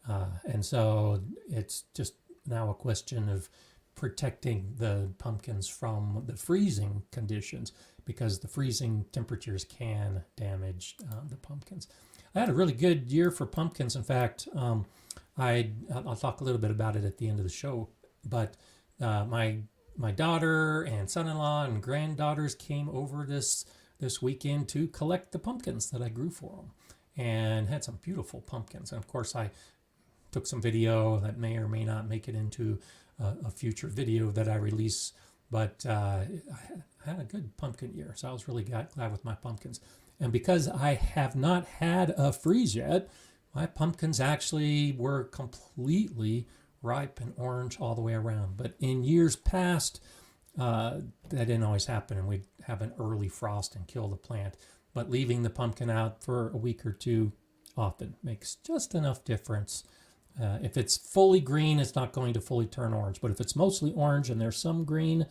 And so it's just now a question of protecting the pumpkins from the freezing conditions, because the freezing temperatures can damage the pumpkins. I had a really good year for pumpkins. In fact, I'll talk a little bit about it at the end of the show, but my daughter and son-in-law and granddaughters came over this weekend to collect the pumpkins that I grew for them, and had some beautiful pumpkins. And of course, I took some video that may or may not make it into a future video that I release, but I had a good pumpkin year, so I was really glad with my pumpkins. And because I have not had a freeze yet, my pumpkins actually were completely ripe and orange all the way around. But in years past, that didn't always happen, and we'd have an early frost and kill the plant. But leaving the pumpkin out for a week or two often makes just enough difference. If it's fully green, it's not going to fully turn orange. But if it's mostly orange and there's some green,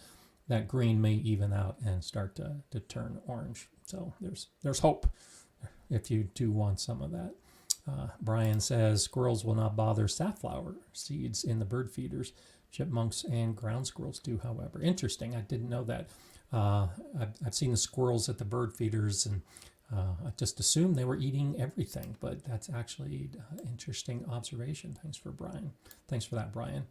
that green may even out and start to turn orange. So there's hope if you do want some of that. Brian says squirrels will not bother safflower seeds in the bird feeders. Chipmunks and ground squirrels do, however. Interesting. I didn't know that. I've seen the squirrels at the bird feeders, and I just assumed they were eating everything, but that's actually an interesting observation. Thanks for that, Brian.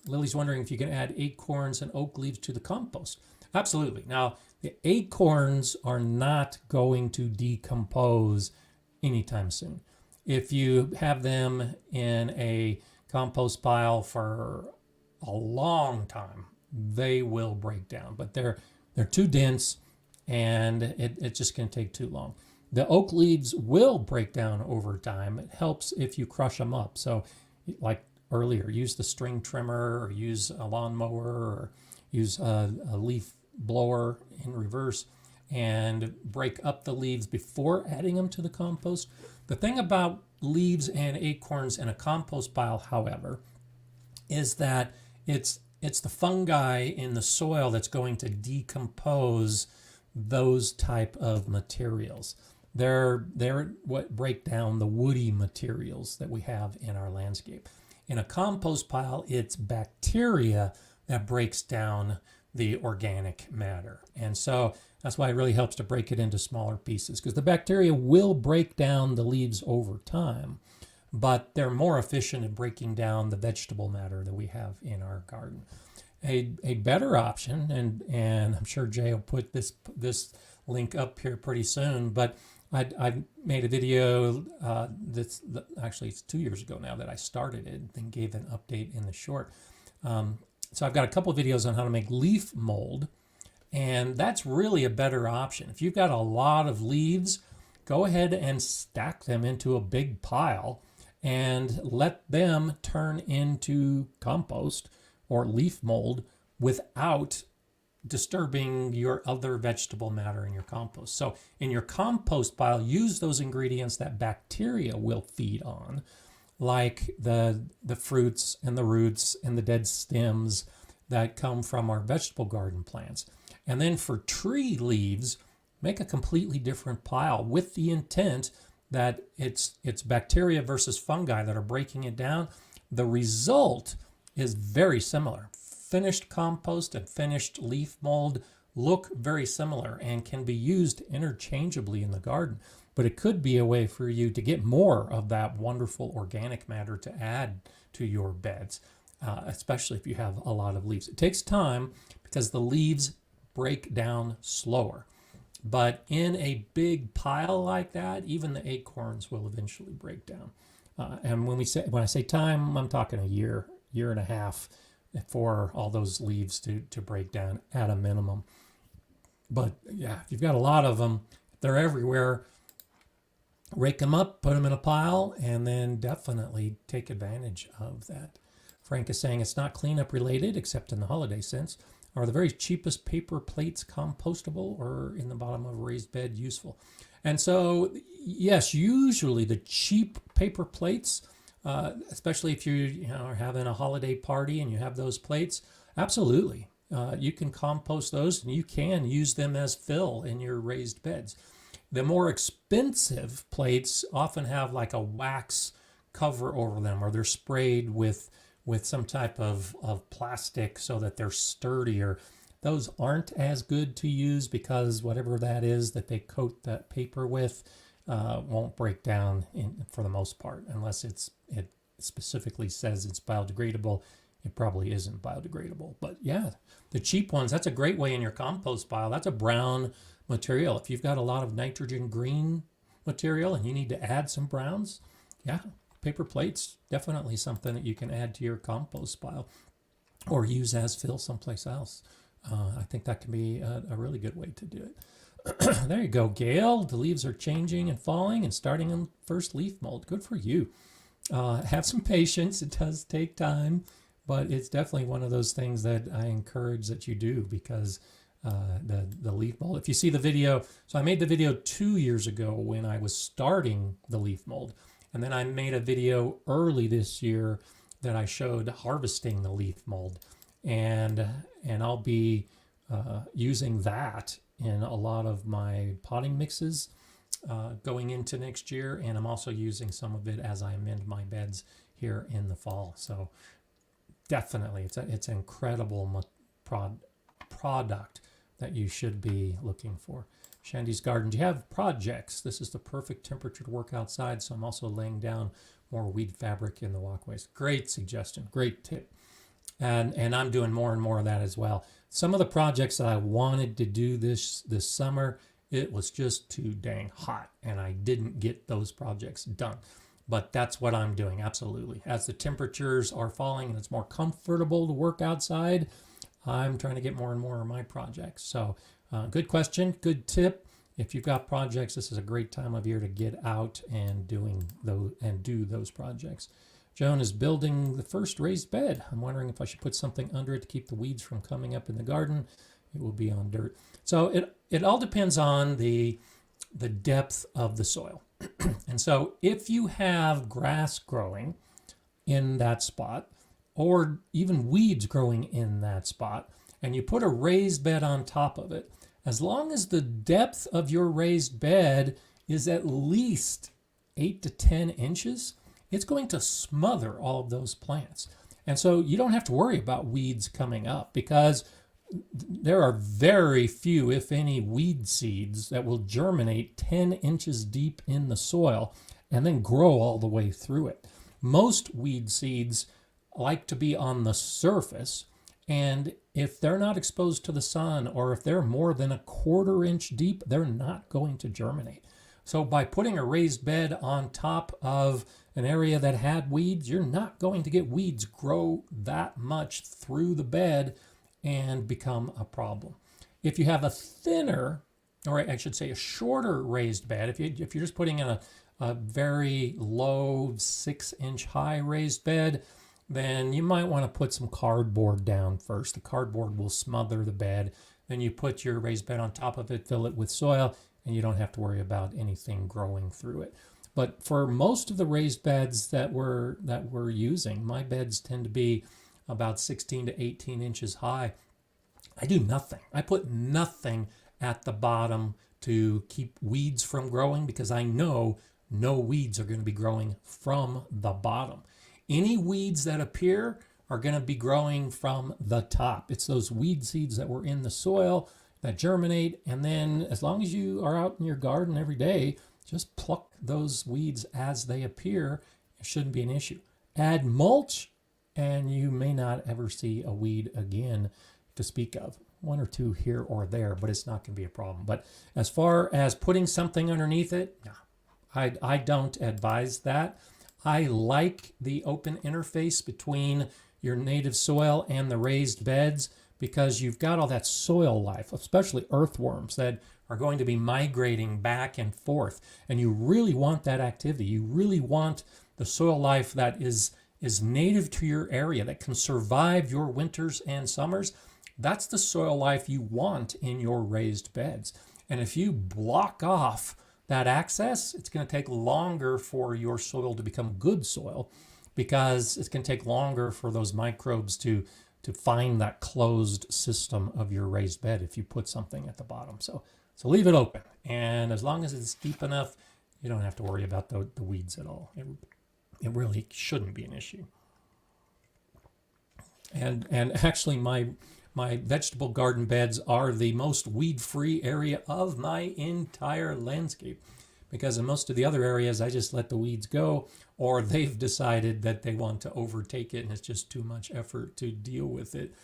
Lily's wondering if you can add acorns and oak leaves to the compost. Absolutely. Now, the acorns are not going to decompose anytime soon. If you have them in a compost pile for a long time, they will break down, but they're too dense, and it's just going to take too long. The oak leaves will break down over time. It helps if you crush them up. So like earlier, use the string trimmer, or use a lawnmower, or use a leaf blower in reverse and break up the leaves before adding them to the compost. The thing about leaves and acorns in a compost pile, however, is that it's the fungi in the soil that's going to decompose those type of materials. They're what break down the woody materials that we have in our landscape. In a compost pile, it's bacteria that breaks down the organic matter. And so that's why it really helps to break it into smaller pieces, because the bacteria will break down the leaves over time, but they're more efficient at breaking down the vegetable matter that we have in our garden. A better option, and I'm sure Jay will put this link up here pretty soon, but I made a video actually it's 2 years ago now that I started it, and gave an update in the short. So I've got a couple of videos on how to make leaf mold, and that's really a better option. If you've got a lot of leaves, go ahead and stack them into a big pile and let them turn into compost or leaf mold without disturbing your other vegetable matter in your compost. So in your compost pile, use those ingredients that bacteria will feed on, like the fruits and the roots and the dead stems that come from our vegetable garden plants. And then for tree leaves, make a completely different pile with the intent that it's bacteria versus fungi that are breaking it down. The result is very similar. Finished compost and finished leaf mold look very similar and can be used interchangeably in the garden. But it could be a way for you to get more of that wonderful organic matter to add to your beds, especially if you have a lot of leaves. It takes time because the leaves break down slower. But in a big pile like that, even the acorns will eventually break down. And when I say time, I'm talking a year and a half for all those leaves to break down at a minimum. But yeah, if you've got a lot of them, they're everywhere, rake them up, put them in a pile, and then definitely take advantage of that. Frank is saying it's not cleanup related, except in the holiday sense. Are the very cheapest paper plates compostable, or in the bottom of a raised bed useful? And so, yes, usually the cheap paper plates, especially if you know, are having a holiday party and you have those plates, absolutely. You can compost those and you can use them as fill in your raised beds. The more expensive plates often have like a wax cover over them, or they're sprayed with some type of plastic so that they're sturdier. Those aren't as good to use because whatever that is that they coat that paper with won't break down for the most part, unless it specifically says it's biodegradable. It probably isn't biodegradable. But yeah, the cheap ones, that's a great way in your compost pile. That's a brown material. If you've got a lot of nitrogen green material and you need to add some browns, yeah, paper plates, definitely something that you can add to your compost pile or use as fill someplace else. I think that can be a really good way to do it. There you go, Gail. The leaves are changing and falling and starting in first leaf mold. Good for you. Have some patience. It does take time, but it's definitely one of those things that I encourage that you do, because the leaf mold, if you see the video, so I made the video 2 years ago when I was starting the leaf mold. And then I made a video early this year that I showed harvesting the leaf mold. And I'll be using that in a lot of my potting mixes going into next year. And I'm also using some of it as I amend my beds here in the fall. So definitely, it's an incredible product that you should be looking for. Shandy's Garden, do you have projects? This is the perfect temperature to work outside, so I'm also laying down more weed fabric in the walkways. Great suggestion, great tip. And I'm doing more and more of that as well. Some of the projects that I wanted to do this summer, it was just too dang hot, and I didn't get those projects done. But that's what I'm doing, absolutely. As the temperatures are falling and it's more comfortable to work outside, I'm trying to get more and more of my projects. So good question, good tip. If you've got projects, this is a great time of year to get out and do those projects. Joan is building the first raised bed. I'm wondering if I should put something under it to keep the weeds from coming up in the garden. It will be on dirt. So it all depends on the depth of the soil. And so if you have grass growing in that spot, or even weeds growing in that spot, and you put a raised bed on top of it, as long as the depth of your raised bed is at least 8 to 10 inches, it's going to smother all of those plants. And so you don't have to worry about weeds coming up, because there are very few, if any, weed seeds that will germinate 10 inches deep in the soil and then grow all the way through it. Most weed seeds like to be on the surface, and if they're not exposed to the sun, or if they're more than a 1/4 inch deep, they're not going to germinate. So by putting a raised bed on top of an area that had weeds, you're not going to get weeds grow that much through the bed and become a problem. If you have a thinner, or I should say a shorter raised bed, if you're just putting in a very low 6-inch high raised bed, then you might want to put some cardboard down first. The cardboard will smother the bed. Then you put your raised bed on top of it, fill it with soil, and you don't have to worry about anything growing through it. But for most of the raised beds that we're using, my beds tend to be about 16 to 18 inches high. I do nothing. I put nothing at the bottom to keep weeds from growing, because I know no weeds are going to be growing from the bottom. Any weeds that appear are going to be growing from the top. It's those weed seeds that were in the soil that germinate, and then as long as you are out in your garden every day, just pluck those weeds as they appear. It shouldn't be an issue. Add mulch, and you may not ever see a weed again to speak of. 1 or 2 here or there, but it's not going to be a problem. But as far as putting something underneath it, no, I don't advise that. I like the open interface between your native soil and the raised beds, because you've got all that soil life, especially earthworms that are going to be migrating back and forth. And you really want that activity. You really want the soil life that is native to your area, that can survive your winters and summers. That's the soil life you want in your raised beds. And if you block off that access, it's going to take longer for your soil to become good soil, because it's going to take longer for those microbes to find that closed system of your raised bed if you put something at the bottom. So leave it open. And as long as it's deep enough, you don't have to worry about the weeds at all. It really shouldn't be an issue. And actually my vegetable garden beds are the most weed-free area of my entire landscape, because in most of the other areas I just let the weeds go, or they've decided that they want to overtake it and it's just too much effort to deal with it.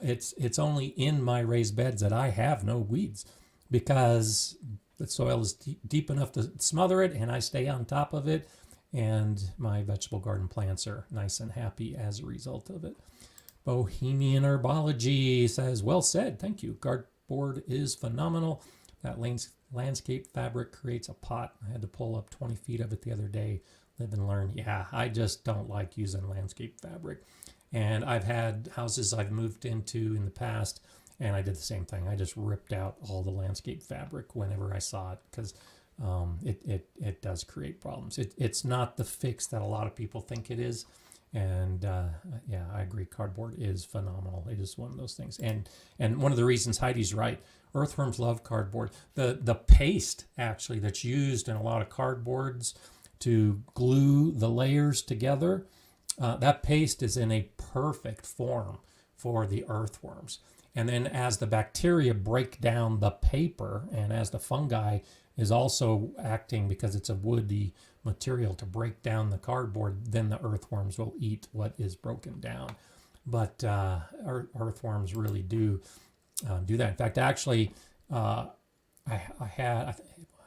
It's only in my raised beds that I have no weeds, because the soil is deep enough to smother it and I stay on top of it, and my vegetable garden plants are nice and happy as a result of it. Bohemian Herbology says, well said, thank you. Cardboard is phenomenal. That landscape fabric creates a pot. I had to pull up 20 feet of it the other day. Live and learn. Yeah, I just don't like using landscape fabric. And I've had houses I've moved into in the past, and I did the same thing. I just ripped out all the landscape fabric whenever I saw it, because it does create problems. It's not the fix that a lot of people think it is. And yeah, I agree. Cardboard is phenomenal. It is one of those things. And one of the reasons, Heidi's right, earthworms love cardboard. The paste actually that's used in a lot of cardboards to glue the layers together, that paste is in a perfect form for the earthworms. And then as the bacteria break down the paper, and as the fungi is also acting, because it's a woody material, to break down the cardboard, then the earthworms will eat what is broken down. But earthworms really do that. In fact, actually, I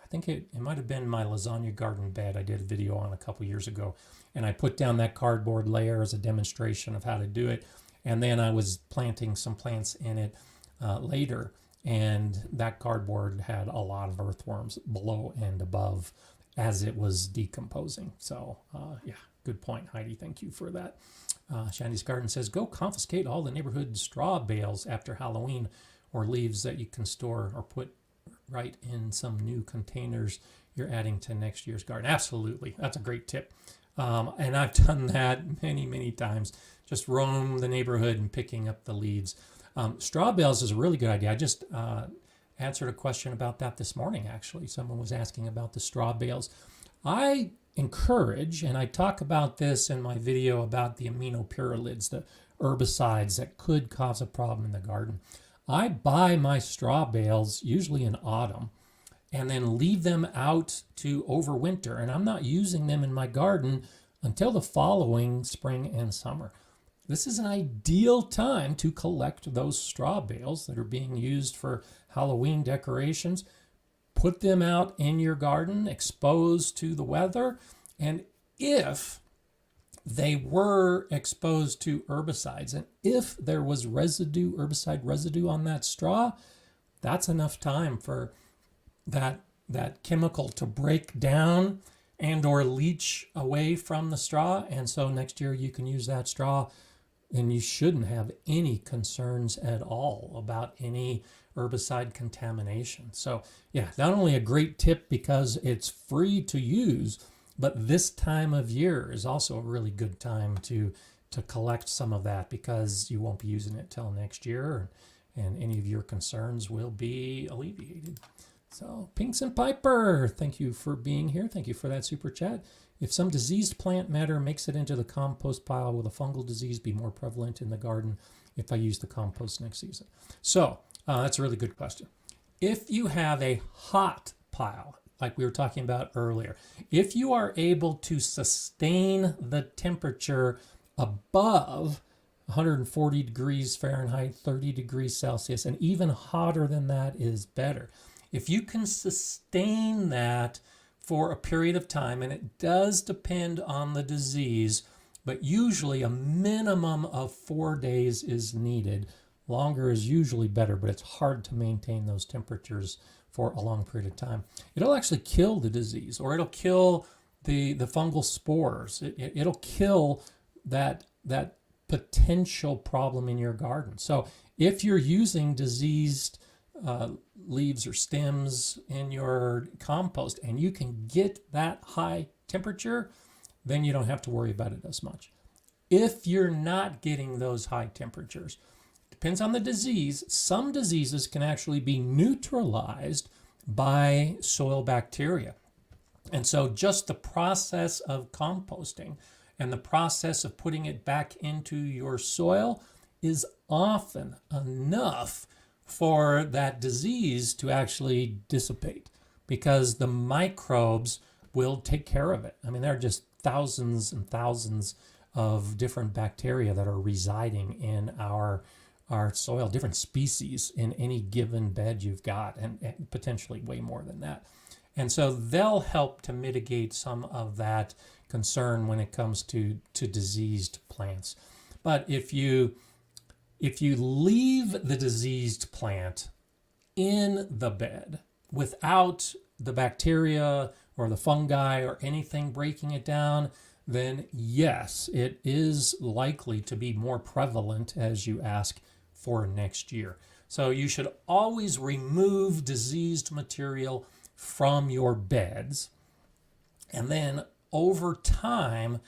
think it might have been my lasagna garden bed I did a video on a couple years ago, and I put down that cardboard layer as a demonstration of how to do it. And then I was planting some plants in it later, and that cardboard had a lot of earthworms below and above as it was decomposing. So yeah, good point, Heidi. Thank you for that. Shandy's Garden says, go confiscate all the neighborhood straw bales after Halloween, or leaves that you can store or put right in some new containers you're adding to next year's garden. Absolutely. That's a great tip. And I've done that many times. Just roam the neighborhood and picking up the leaves. Straw bales is a really good idea. I just answered a question about that this morning, actually. Someone was asking about the straw bales. I encourage, and I talk about this in my video about the aminopyralids, the herbicides that could cause a problem in the garden. I buy my straw bales usually in autumn and then leave them out to overwinter, and I'm not using them in my garden until the following spring and summer. This is an ideal time to collect those straw bales that are being used for Halloween decorations. Put them out in your garden, exposed to the weather, and if they were exposed to herbicides, and if there was herbicide residue on that straw, that's enough time for that chemical to break down and or leach away from the straw. And so next year you can use that straw, and you shouldn't have any concerns at all about any herbicide contamination. So yeah, not only a great tip because it's free to use, but this time of year is also a really good time to collect some of that, because you won't be using it till next year, and any of your concerns will be alleviated. So Pinks and Piper, thank you for being here. Thank you for that super chat. If some diseased plant matter makes it into the compost pile, will the fungal disease be more prevalent in the garden if I use the compost next season? So that's a really good question. If you have a hot pile, like we were talking about earlier, if you are able to sustain the temperature above 140 degrees Fahrenheit, 30 degrees Celsius, and even hotter than that is better. If you can sustain that for a period of time, and it does depend on the disease, but usually a minimum of 4 days is needed. Longer is usually better, but it's hard to maintain those temperatures for a long period of time. It'll actually kill the disease, or it'll kill the fungal spores. It'll kill that potential problem in your garden. So if you're using diseased leaves or stems in your compost and you can get that high temperature, then you don't have to worry about it as much. If you're not getting those high temperatures, depends on the disease. Some diseases can actually be neutralized by soil bacteria. And so just the process of composting and the process of putting it back into your soil is often enough for that disease to actually dissipate, because the microbes will take care of it. I mean, there are just thousands and thousands of different bacteria that are residing in our soil, different species in any given bed you've got, and potentially way more than that. And so they'll help to mitigate some of that concern when it comes to diseased plants. But if you leave the diseased plant in the bed without the bacteria or the fungi or anything breaking it down, then yes, it is likely to be more prevalent, as you ask, for next year. So you should always remove diseased material from your beds, and then over time,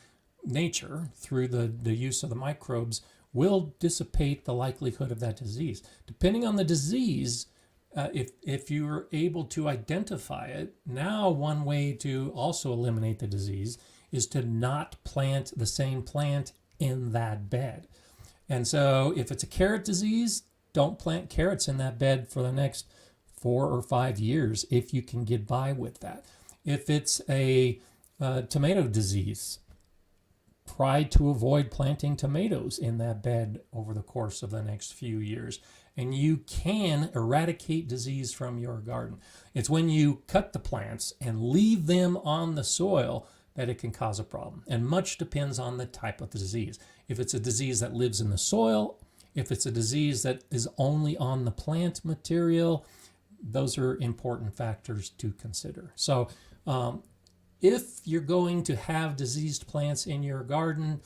nature, through the use of the microbes, will dissipate the likelihood of that disease. Depending on the disease, if you're able to identify it, now one way to also eliminate the disease is to not plant the same plant in that bed. And so if it's a carrot disease, don't plant carrots in that bed for the next 4 or 5 years if you can get by with that. If it's a tomato disease, try to avoid planting tomatoes in that bed over the course of the next few years. And you can eradicate disease from your garden. It's when you cut the plants and leave them on the soil that it can cause a problem. And much depends on the type of the disease. If it's a disease that lives in the soil, if it's a disease that is only on the plant material, those are important factors to consider. So if you're going to have diseased plants in your garden,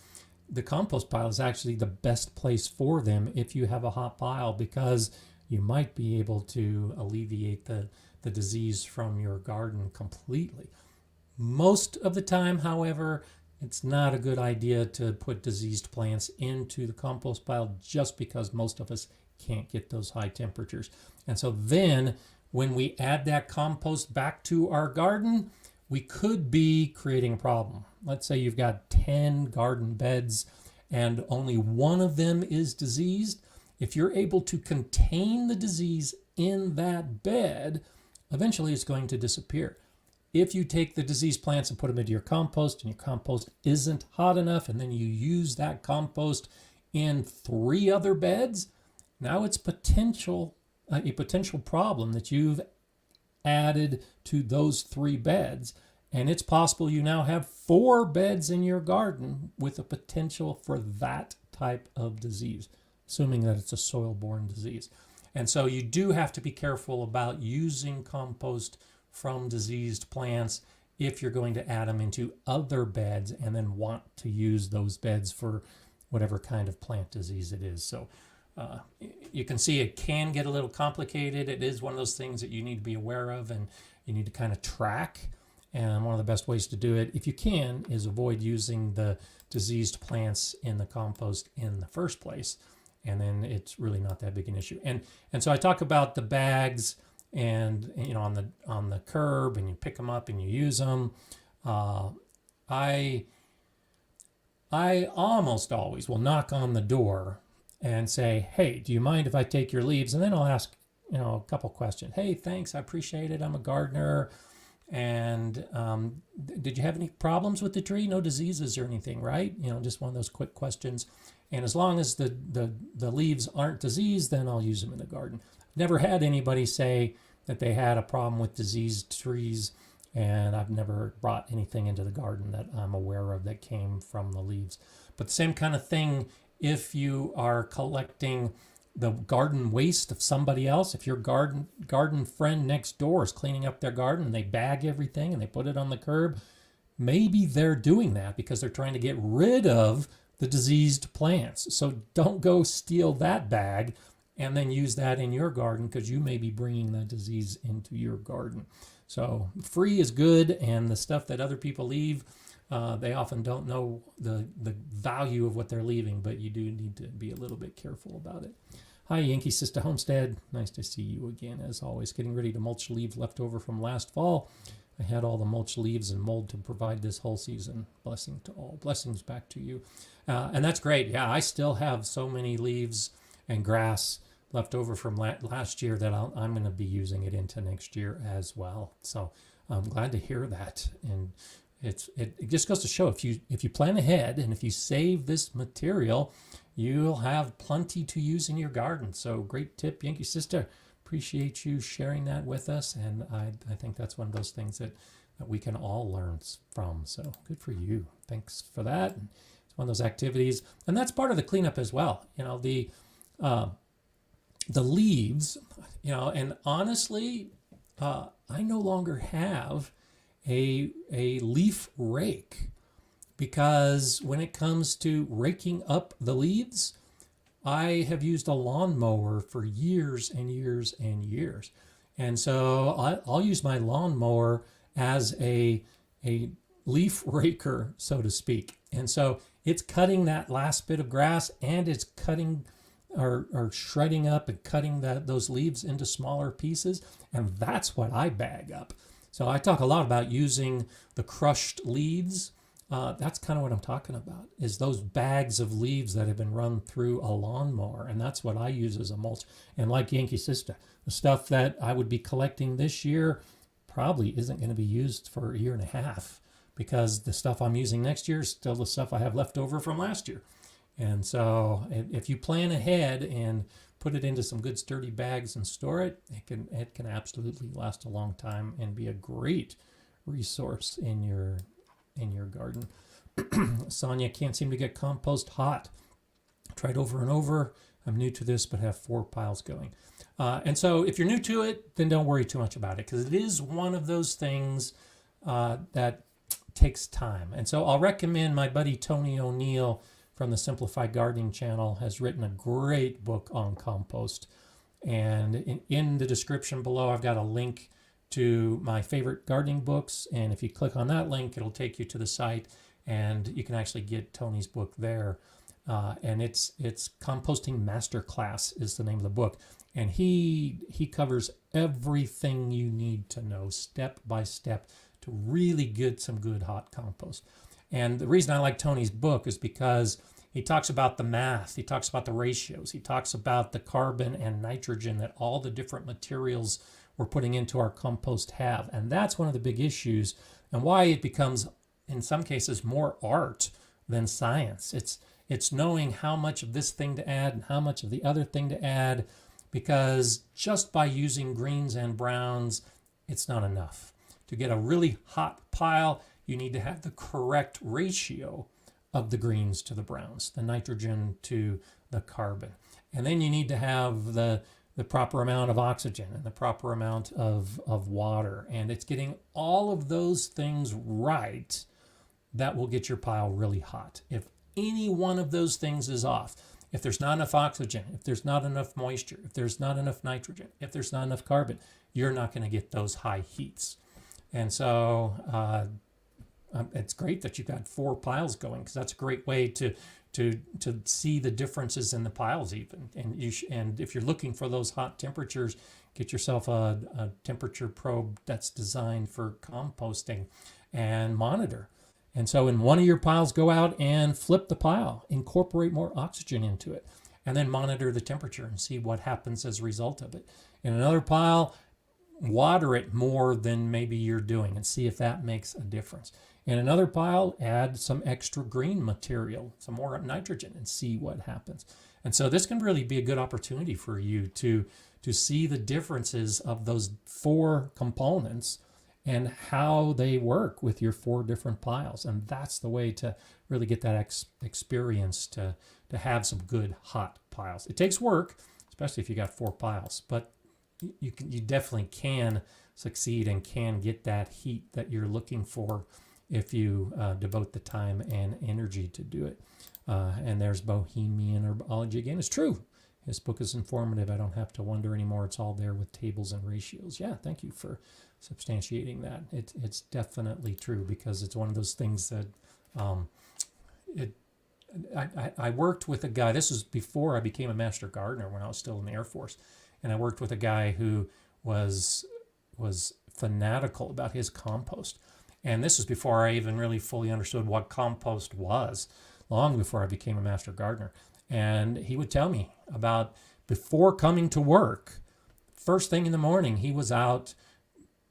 the compost pile is actually the best place for them if you have a hot pile, because you might be able to alleviate the disease from your garden completely. Most of the time, however, it's not a good idea to put diseased plants into the compost pile, just because most of us can't get those high temperatures. And so then when we add that compost back to our garden, we could be creating a problem. Let's say you've got 10 garden beds and only one of them is diseased. If you're able to contain the disease in that bed, eventually it's going to disappear. If you take the diseased plants and put them into your compost, and your compost isn't hot enough, and then you use that compost in 3 other beds, now it's a potential problem that you've added to those 3 beds. And it's possible you now have 4 beds in your garden with a potential for that type of disease, assuming that it's a soil-borne disease. And so you do have to be careful about using compost from diseased plants if you're going to add them into other beds and then want to use those beds for whatever kind of plant disease it is. So you can see it can get a little complicated. It is one of those things that you need to be aware of and you need to kind of track. And one of the best ways to do it, if you can, is avoid using the diseased plants in the compost in the first place. And then it's really not that big an issue. And so I talk about the bags and, you know, on the curb, and you pick them up and you use them. I almost always will knock on the door and say, hey, do you mind if I take your leaves? And then I'll ask, you know, a couple questions. Hey, thanks, I appreciate it. I'm a gardener. And did you have any problems with the tree? No diseases or anything, right? You know, just one of those quick questions. And as long as the leaves aren't diseased, then I'll use them in the garden. Never had anybody say that they had a problem with diseased trees, and I've never brought anything into the garden that I'm aware of that came from the leaves. But the same kind of thing if you are collecting the garden waste of somebody else. If your garden friend next door is cleaning up their garden and they bag everything and they put it on the curb, maybe they're doing that because they're trying to get rid of the diseased plants. So don't go steal that bag and then use that in your garden, because you may be bringing that disease into your garden. So free is good, and the stuff that other people leave, they often don't know the value of what they're leaving, but you do need to be a little bit careful about it. Hi, Yankee Sister Homestead. Nice to see you again, as always. Getting ready to mulch leaves left over from last fall. I had all the mulch leaves and mold to provide this whole season. Blessing to all. Blessings back to you. And that's great. Yeah, I still have so many leaves and grass left over from last year that I'm going to be using it into next year as well. So I'm glad to hear that. And it just goes to show, if you plan ahead and if you save this material, you'll have plenty to use in your garden. So great tip, Yankee Sister. Appreciate you sharing that with us. And I think that's one of those things that we can all learn from. So good for you. Thanks for that. It's one of those activities. And that's part of the cleanup as well. You know, the leaves, you know, and honestly, I no longer have a leaf rake, because when it comes to raking up the leaves, I have used a lawnmower for years and years and years. And so I'll use my lawnmower as a leaf raker, so to speak. And so it's cutting that last bit of grass, and it's cutting or shredding up and cutting those leaves into smaller pieces. And that's what I bag up. So I talk a lot about using the crushed leaves. That's kind of what I'm talking about, is those bags of leaves that have been run through a lawnmower. And that's what I use as a mulch. And like Yankee Sister, the stuff that I would be collecting this year probably isn't going to be used for a year and a half, because the stuff I'm using next year is still the stuff I have left over from last year. And so if you plan ahead and put it into some good sturdy bags and store it, it can absolutely last a long time and be a great resource in your garden. Sonia, can't seem to get compost hot. Tried over and over. I'm new to this, but have 4 piles going. And so if you're new to it, then don't worry too much about it, because it is one of those things that takes time. And so I'll recommend my buddy Tony O'Neill from the Simplified Gardening channel has written a great book on compost. And in the description below, I've got a link to my favorite gardening books. And if you click on that link, it'll take you to the site, and you can actually get Tony's book there. And it's Composting Masterclass is the name of the book. And he covers everything you need to know step by step to really get some good hot compost. And the reason I like Tony's book is because he talks about the math, he talks about the ratios, he talks about the carbon and nitrogen that all the different materials we're putting into our compost have. And that's one of the big issues, and why it becomes, in some cases, more art than science. It's knowing how much of this thing to add and how much of the other thing to add, because just by using greens and browns, it's not enough. To get a really hot pile, you need to have the correct ratio of the greens to the browns, the nitrogen to the carbon. And then you need to have the proper amount of oxygen and the proper amount of water. And it's getting all of those things right that will get your pile really hot. If any one of those things is off, if there's not enough oxygen, if there's not enough moisture, if there's not enough nitrogen, if there's not enough carbon, you're not going to get those high heats. And so it's great that you've got 4 piles going, because that's a great way to see the differences in the piles even. And if you're looking for those hot temperatures, get yourself a temperature probe that's designed for composting and monitor. And so in one of your piles, go out and flip the pile, incorporate more oxygen into it, and then monitor the temperature and see what happens as a result of it. In another pile, water it more than maybe you're doing and see if that makes a difference. In another pile, add some extra green material, some more nitrogen, and see what happens. And so this can really be a good opportunity for you to see the differences of those 4 components and how they work with your 4 different piles. And that's the way to really get that experience to have some good hot piles. It takes work, especially if you got 4 piles, but you definitely can succeed and can get that heat that you're looking for if you devote the time and energy to do it. And there's Bohemian Herbology again. It's true. His book is informative. I don't have to wonder anymore. It's all there with tables and ratios. Yeah, thank you for substantiating that. It's definitely true, because it's one of those things that I worked with a guy. This was before I became a master gardener, when I was still in the Air Force, and I worked with a guy who was fanatical about his compost. And this was before I even really fully understood what compost was, long before I became a master gardener. And he would tell me about, before coming to work, first thing in the morning, he was out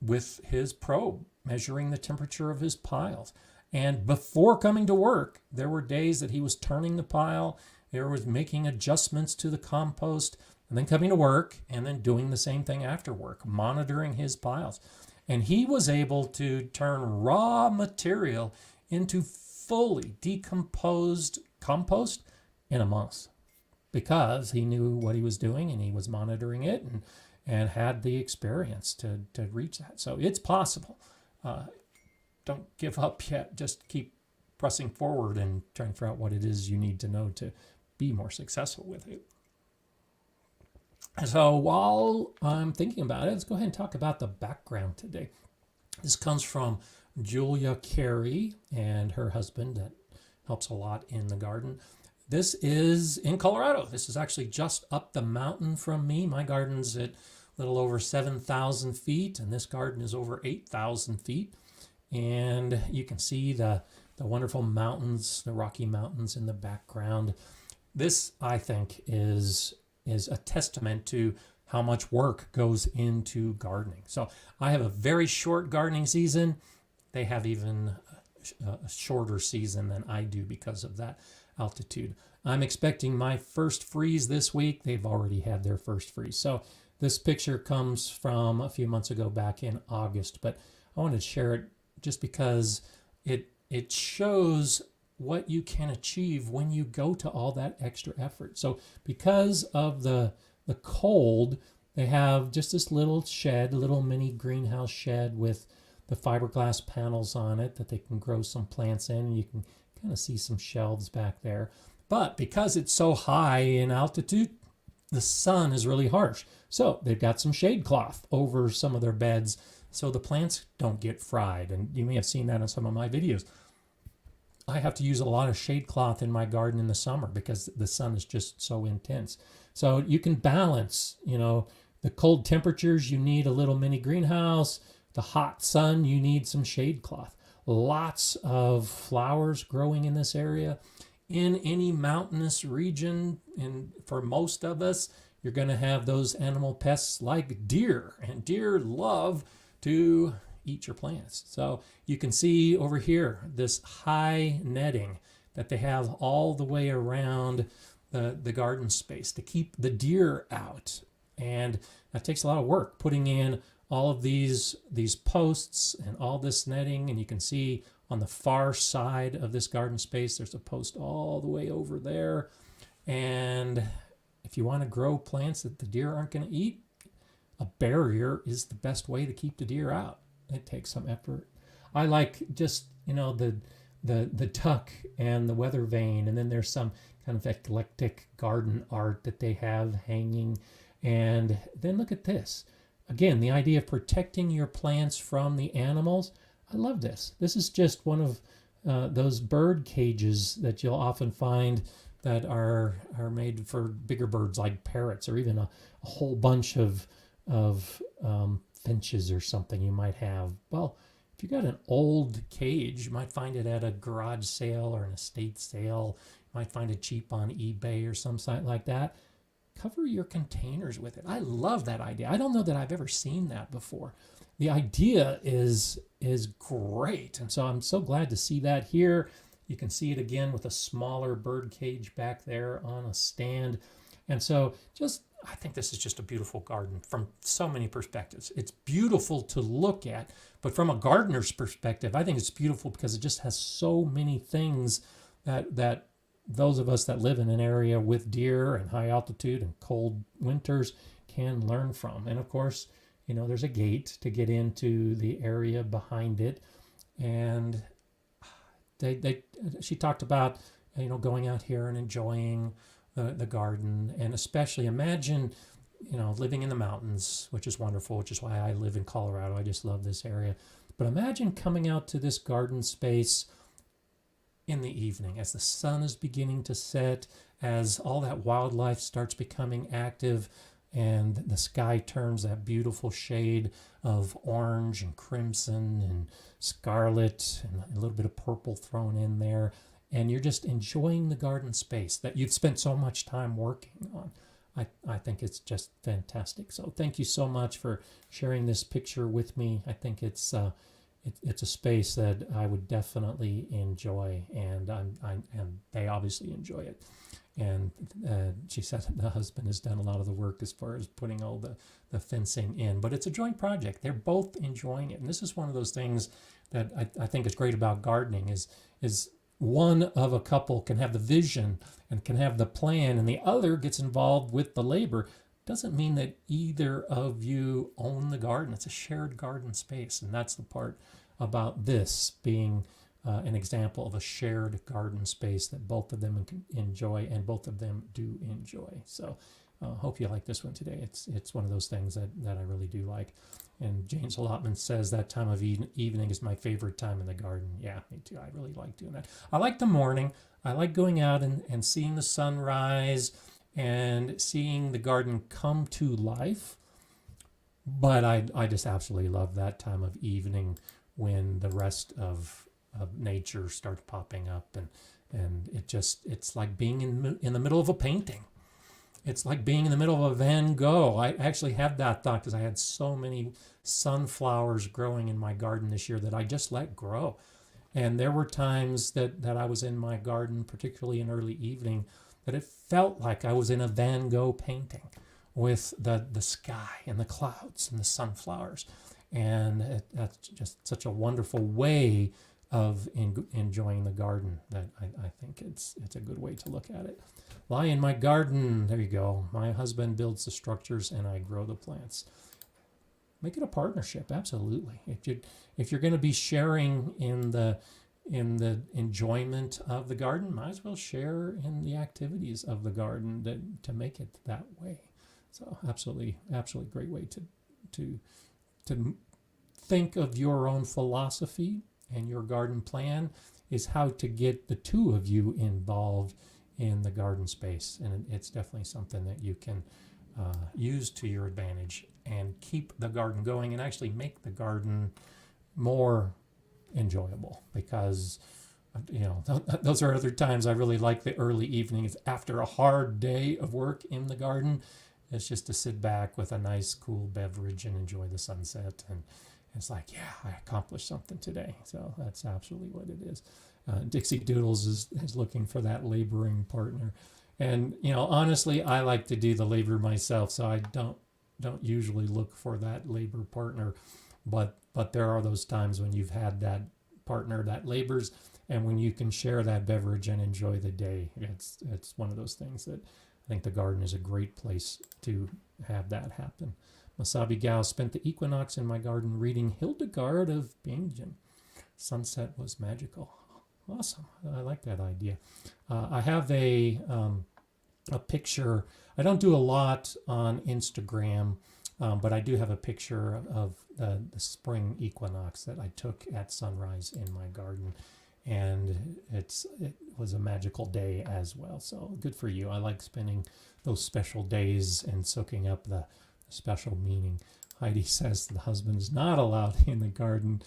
with his probe measuring the temperature of his piles. And before coming to work, there were days that he was turning the pile, there was making adjustments to the compost, and then coming to work, and then doing the same thing after work, monitoring his piles. And he was able to turn raw material into fully decomposed compost in a month, because he knew what he was doing, and he was monitoring it, and had the experience to reach that. So it's possible. Don't give up yet. Just keep pressing forward and trying to figure out what it is you need to know to be more successful with it. So while I'm thinking about it, let's go ahead and talk about the background today. This comes from Julia Cherie and her husband that helps a lot in the garden. This is in Colorado. This is actually just up the mountain from me. My garden's at a little over 7,000 feet, and this garden is over 8,000 feet. And you can see the wonderful mountains, the Rocky Mountains in the background. This, I think, is a testament to how much work goes into gardening. So I have a very short gardening season. They have even a shorter season than I do because of that altitude. I'm expecting my first freeze this week. They've already had their first freeze. So this picture comes from a few months ago, back in August, but I wanted to share it just because it shows what you can achieve when you go to all that extra effort. So because of the cold, they have just this little shed, a little mini greenhouse shed with the fiberglass panels on it that they can grow some plants in, and you can kind of see some shelves back there. But because it's so high in altitude, the sun is really harsh. So they've got some shade cloth over some of their beds so the plants don't get fried. And you may have seen that in some of my videos. I have to use a lot of shade cloth in my garden in the summer because the sun is just so intense. So you can balance, the cold temperatures, you need a little mini greenhouse. The hot sun, you need some shade cloth. Lots of flowers growing in this area. In any mountainous region, and for most of us, you're going to have those animal pests like deer, and deer love to eat your plants. So you can see over here this high netting that they have all the way around the garden space to keep the deer out. And that takes a lot of work, putting in all of these posts and all this netting. And you can see on the far side of this garden space, there's a post all the way over there. And if you want to grow plants that the deer aren't going to eat, a barrier is the best way to keep the deer out. It takes some effort. I like just, the duck and the weather vane, and then there's some kind of eclectic garden art that they have hanging. And then look at this. Again, the idea of protecting your plants from the animals. I love this. This is just one of those bird cages that you'll often find that are made for bigger birds like parrots, or even a whole bunch of finches or something you might have. Well, if you got an old cage, you might find it at a garage sale or an estate sale. You might find it cheap on eBay or some site like that. Cover your containers with it. I love that idea. I don't know that I've ever seen that before. The idea is great. And so I'm so glad to see that here. You can see it again with a smaller bird cage back there on a stand. And so I think this is just a beautiful garden from so many perspectives. It's beautiful to look at, but from a gardener's perspective, I think it's beautiful because it just has so many things that those of us that live in an area with deer and high altitude and cold winters can learn from. And of course, there's a gate to get into the area behind it. And she talked about, going out here and enjoying the garden, and especially imagine, living in the mountains, which is wonderful, which is why I live in Colorado. I just love this area. But imagine coming out to this garden space in the evening as the sun is beginning to set, as all that wildlife starts becoming active, and the sky turns that beautiful shade of orange and crimson and scarlet and a little bit of purple thrown in there. And you're just enjoying the garden space that you've spent so much time working on. I think it's just fantastic. So thank you so much for sharing this picture with me. I think it's a space that I would definitely enjoy, and and they obviously enjoy it. And she said the husband has done a lot of the work as far as putting all the fencing in, but it's a joint project. They're both enjoying it, and this is one of those things that I think is great about gardening is one of a couple can have the vision and can have the plan, and the other gets involved with the labor. Doesn't mean that either of you own the garden. It's a shared garden space, and that's the part about this being an example of a shared garden space that both of them can enjoy, and both of them do enjoy. So hope you like this one today. It's one of those things that I really do like. And James Allotment says that time of evening is my favorite time in the garden. Yeah, me too. I really like doing that. I like the morning. I like going out and seeing the sunrise and seeing the garden come to life. But I just absolutely love that time of evening when the rest of nature starts popping up, and it's like being in the middle of a painting. It's like being in the middle of a Van Gogh. I actually had that thought because I had so many sunflowers growing in my garden this year that I just let grow. And there were times that I was in my garden, particularly in early evening, that it felt like I was in a Van Gogh painting with the sky and the clouds and the sunflowers. And that's just such a wonderful way of enjoying the garden that I think it's a good way to look at it. Lie in my garden. There you go. My husband builds the structures and I grow the plants. Make it a partnership. Absolutely. If you're going to be sharing in the enjoyment of the garden, might as well share in the activities of the garden to make it that way. So absolutely great way to think of your own philosophy and your garden plan is how to get the two of you involved in the garden space. And it's definitely something that you can use to your advantage and keep the garden going and actually make the garden more enjoyable, because those are other times I really like the early evenings after a hard day of work in the garden. It's just to sit back with a nice cool beverage and enjoy the sunset, and it's like, yeah, I accomplished something today. So that's absolutely what it is. Dixie Doodles is looking for that laboring partner. And, honestly, I like to do the labor myself, so I don't usually look for that labor partner. But there are those times when you've had that partner that labors, and when you can share that beverage and enjoy the day. It's one of those things that I think the garden is a great place to have that happen. Masabi Gal spent the equinox in my garden reading Hildegard of Bingen. Sunset was magical. Awesome. I like that idea. I have a picture. I don't do a lot on Instagram, but I do have a picture of the spring equinox that I took at sunrise in my garden. And it was a magical day as well. So good for you. I like spending those special days and soaking up the special meaning. Heidi says the husband is not allowed in the garden,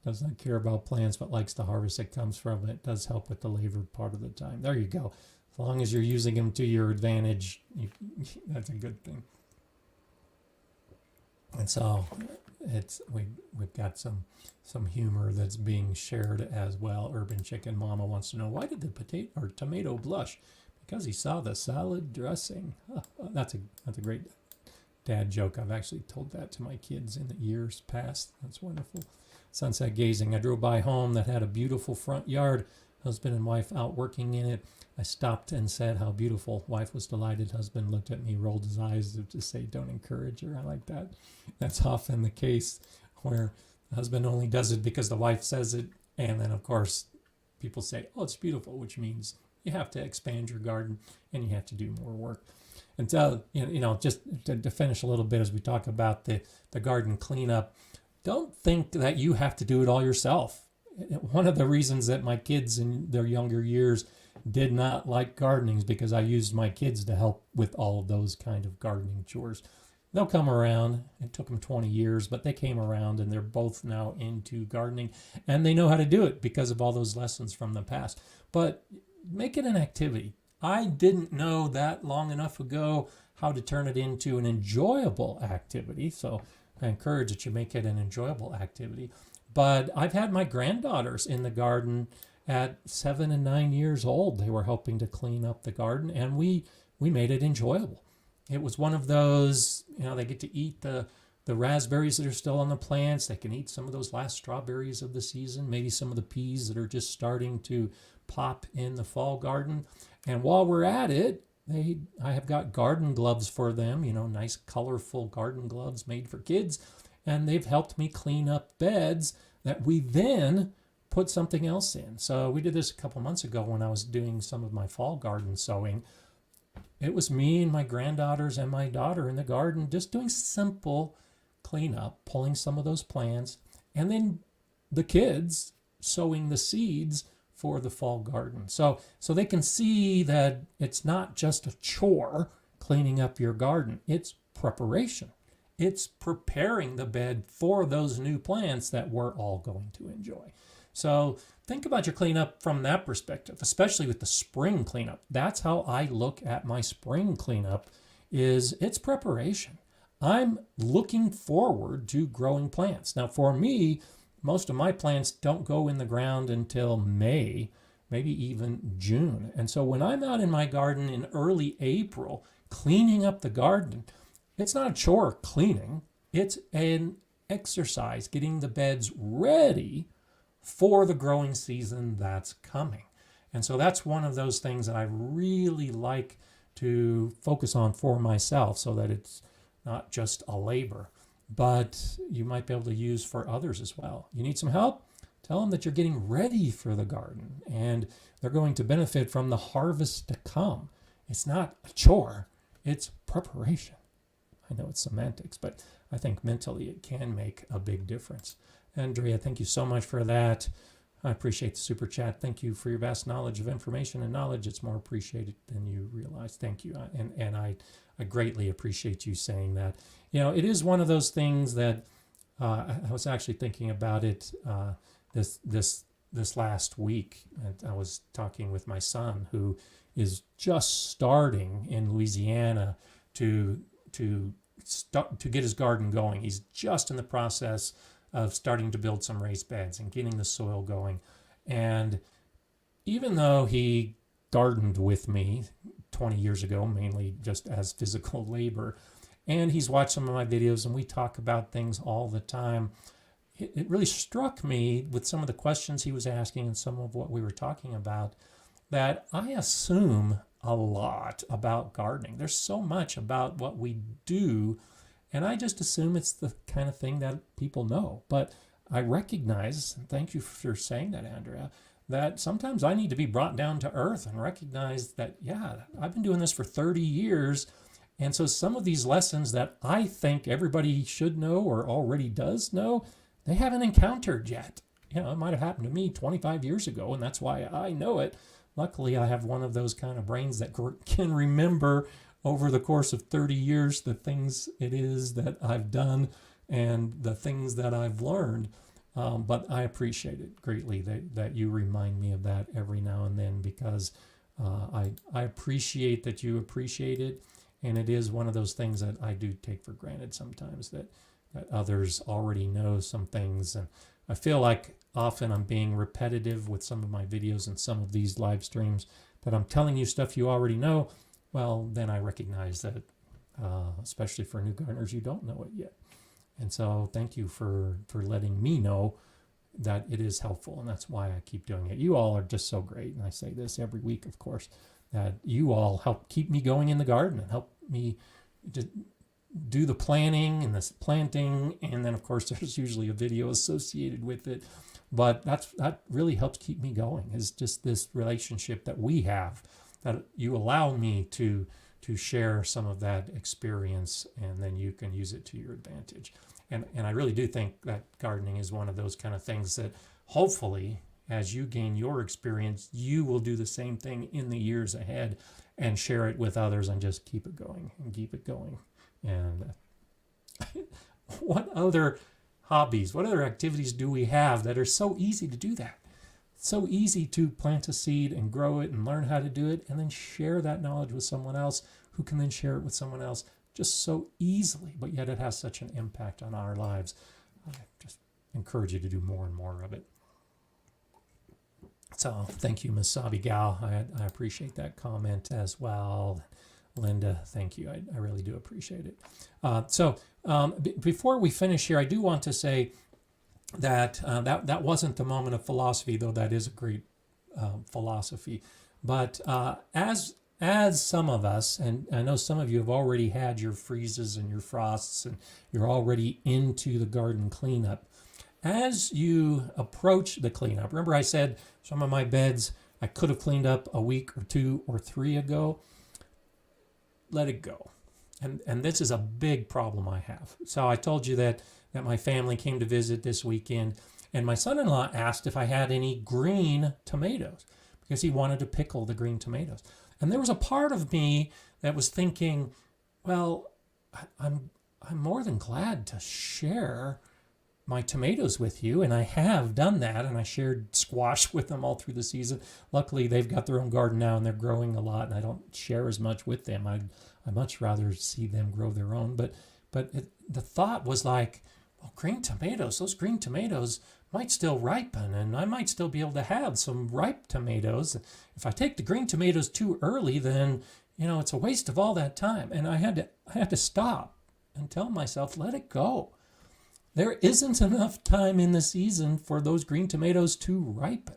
does not care about plants, but likes the harvest that comes from it. Does help with the labor part of the time. There you go. As long as you're using them to your advantage, that's a good thing. And so we've got some humor that's being shared as well. Urban Chicken Mama wants to know, why did the tomato blush? Because he saw the salad dressing. That's a great dad joke. I've actually told that to my kids in the years past. That's wonderful. Sunset gazing. I drove by a home that had a beautiful front yard. Husband and wife out working in it. I stopped and said how beautiful. Wife was delighted. Husband looked at me, rolled his eyes to say, don't encourage her. I like that. That's often the case where the husband only does it because the wife says it. And then, of course, people say, oh, it's beautiful, which means you have to expand your garden and you have to do more work. And so, just to finish a little bit as we talk about the garden cleanup, don't think that you have to do it all yourself. One of the reasons that my kids in their younger years did not like gardening is because I used my kids to help with all of those kind of gardening chores. They'll come around. It took them 20 years, but they came around and they're both now into gardening and they know how to do it because of all those lessons from the past. But make it an activity. I didn't know that long enough ago how to turn it into an enjoyable activity. So I encourage that you make it an enjoyable activity. But I've had my granddaughters in the garden at 7 and 9 years old. They were helping to clean up the garden and we made it enjoyable. It was one of those, they get to eat the raspberries that are still on the plants. They can eat some of those last strawberries of the season, maybe some of the peas that are just starting to pop in the fall garden. And while we're at it, I have got garden gloves for them, nice colorful garden gloves made for kids. And they've helped me clean up beds that we then put something else in. So we did this a couple months ago when I was doing some of my fall garden sowing. It was me and my granddaughters and my daughter in the garden just doing simple cleanup, pulling some of those plants, and then the kids sowing the seeds for the fall garden. So they can see that it's not just a chore cleaning up your garden. It's preparation. It's preparing the bed for those new plants that we're all going to enjoy. So think about your cleanup from that perspective, especially with the spring cleanup. That's how I look at my spring cleanup, is it's preparation. I'm looking forward to growing plants. Now for me, most of my plants don't go in the ground until May, maybe even June. And so when I'm out in my garden in early April, cleaning up the garden, it's not a chore cleaning. It's an exercise, getting the beds ready for the growing season that's coming. And so that's one of those things that I really like to focus on for myself so that it's not just a labor, but you might be able to use for others as well. You need some help? Tell them that you're getting ready for the garden and they're going to benefit from the harvest to come. It's not a chore, it's preparation. I know it's semantics, but I think mentally it can make a big difference. Andrea, thank you so much for that. I appreciate the super chat. Thank you for your vast knowledge of information and knowledge. It's more appreciated than you realize. Thank you. And I greatly appreciate you saying that. It is one of those things that I was actually thinking about it this last week. I was talking with my son, who is just starting in Louisiana to get his garden going. He's just in the process of starting to build some raised beds and getting the soil going. And even though he gardened with me 20 years ago, mainly just as physical labor, and he's watched some of my videos and we talk about things all the time, it really struck me with some of the questions he was asking and some of what we were talking about, that I assume a lot about gardening. There's so much about what we do, and I just assume it's the kind of thing that people know. But I recognize, and thank you for saying that, Andrea, that sometimes I need to be brought down to earth and recognize that, yeah, I've been doing this for 30 years. And so some of these lessons that I think everybody should know or already does know, they haven't encountered yet. It might have happened to me 25 years ago, and that's why I know it. Luckily, I have one of those kind of brains that can remember over the course of 30 years the things it is that I've done and the things that I've learned. But I appreciate it greatly that you remind me of that every now and then, because I appreciate that you appreciate it. And it is one of those things that I do take for granted sometimes, that others already know some things. And I feel like often I'm being repetitive with some of my videos and some of these live streams, that I'm telling you stuff you already know. Well, then I recognize that, especially for new gardeners, you don't know it yet. And so thank you for letting me know that it is helpful. And that's why I keep doing it. You all are just so great. And I say this every week, of course, that you all help keep me going in the garden and help me to do the planning and the planting. And then, of course, there's usually a video associated with it. But that really helps keep me going, is just this relationship that we have, that you allow me to share some of that experience, and then you can use it to your advantage. And I really do think that gardening is one of those kind of things that hopefully, as you gain your experience, you will do the same thing in the years ahead and share it with others, and just keep it going and keep it going. And what other hobbies, what other activities do we have that are so easy to do that? So easy to plant a seed and grow it and learn how to do it, and then share that knowledge with someone else who can then share it with someone else just so easily, but yet it has such an impact on our lives. I just encourage you to do more and more of it. So thank you, Masabi gal. I appreciate that comment as well. Linda, thank you. I really do appreciate it. Before we finish here, I do want to say that that wasn't the moment of philosophy, though that is a great philosophy. But as some of us, and I know some of you have already had your freezes and your frosts, and you're already into the garden cleanup. As you approach the cleanup, remember I said some of my beds I could have cleaned up a week or 2 or 3 ago. Let it go. And this is a big problem I have. So I told you that my family came to visit this weekend, and my son-in-law asked if I had any green tomatoes, because he wanted to pickle the green tomatoes. And there was a part of me that was thinking, well, I'm more than glad to share my tomatoes with you, and I have done that, and I shared squash with them all through the season. Luckily, they've got their own garden now, and they're growing a lot, and I don't share as much with them. I'd much rather see them grow their own. But the thought was like, well, green tomatoes, those green tomatoes might still ripen, and I might still be able to have some ripe tomatoes. If I take the green tomatoes too early, then it's a waste of all that time. And I had to stop and tell myself, let it go. There isn't enough time in the season for those green tomatoes to ripen.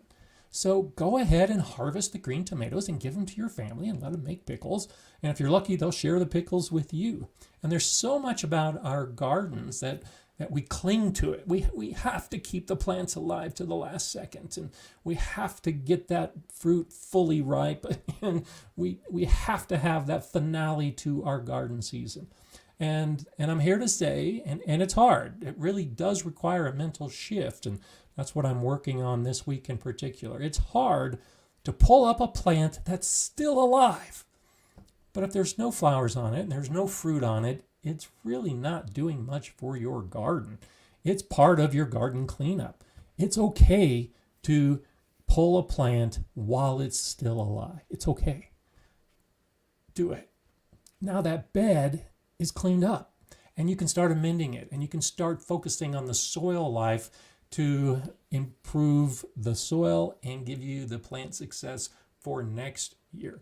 So go ahead and harvest the green tomatoes and give them to your family and let them make pickles. And if you're lucky, they'll share the pickles with you. And there's so much about our gardens that we cling to it. We have to keep the plants alive to the last second, and we have to get that fruit fully ripe, and we have to have that finale to our garden season. And I'm here to say, and it's hard. It really does require a mental shift, and that's what I'm working on this week in particular. It's hard to pull up a plant that's still alive. But if there's no flowers on it and there's no fruit on it, it's really not doing much for your garden. It's part of your garden cleanup. It's okay to pull a plant while it's still alive. It's okay. Do it. Now that bed is cleaned up, and you can start amending it, and you can start focusing on the soil life to improve the soil and give you the plant success for next year.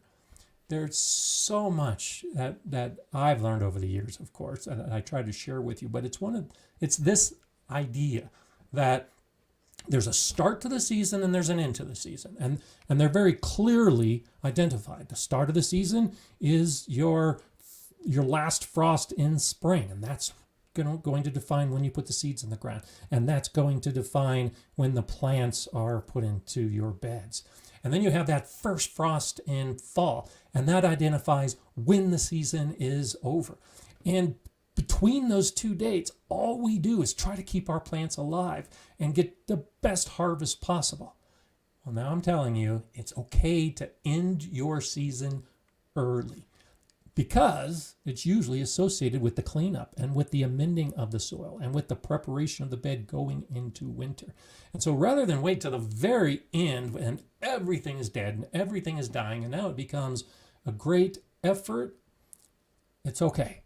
There's so much that I've learned over the years, of course, and I try to share with you, but it's this idea that there's a start to the season and there's an end to the season, and they're very clearly identified. The start of the season is your last frost in spring, and that's going to define when you put the seeds in the ground, and that's going to define when the plants are put into your beds. And then you have that first frost in fall, and that identifies when the season is over. And between those 2 dates, all we do is try to keep our plants alive and get the best harvest possible. Well, now I'm telling you, it's okay to end your season early, because it's usually associated with the cleanup and with the amending of the soil and with the preparation of the bed going into winter. And so rather than wait till the very end when everything is dead and everything is dying and now it becomes a great effort, it's okay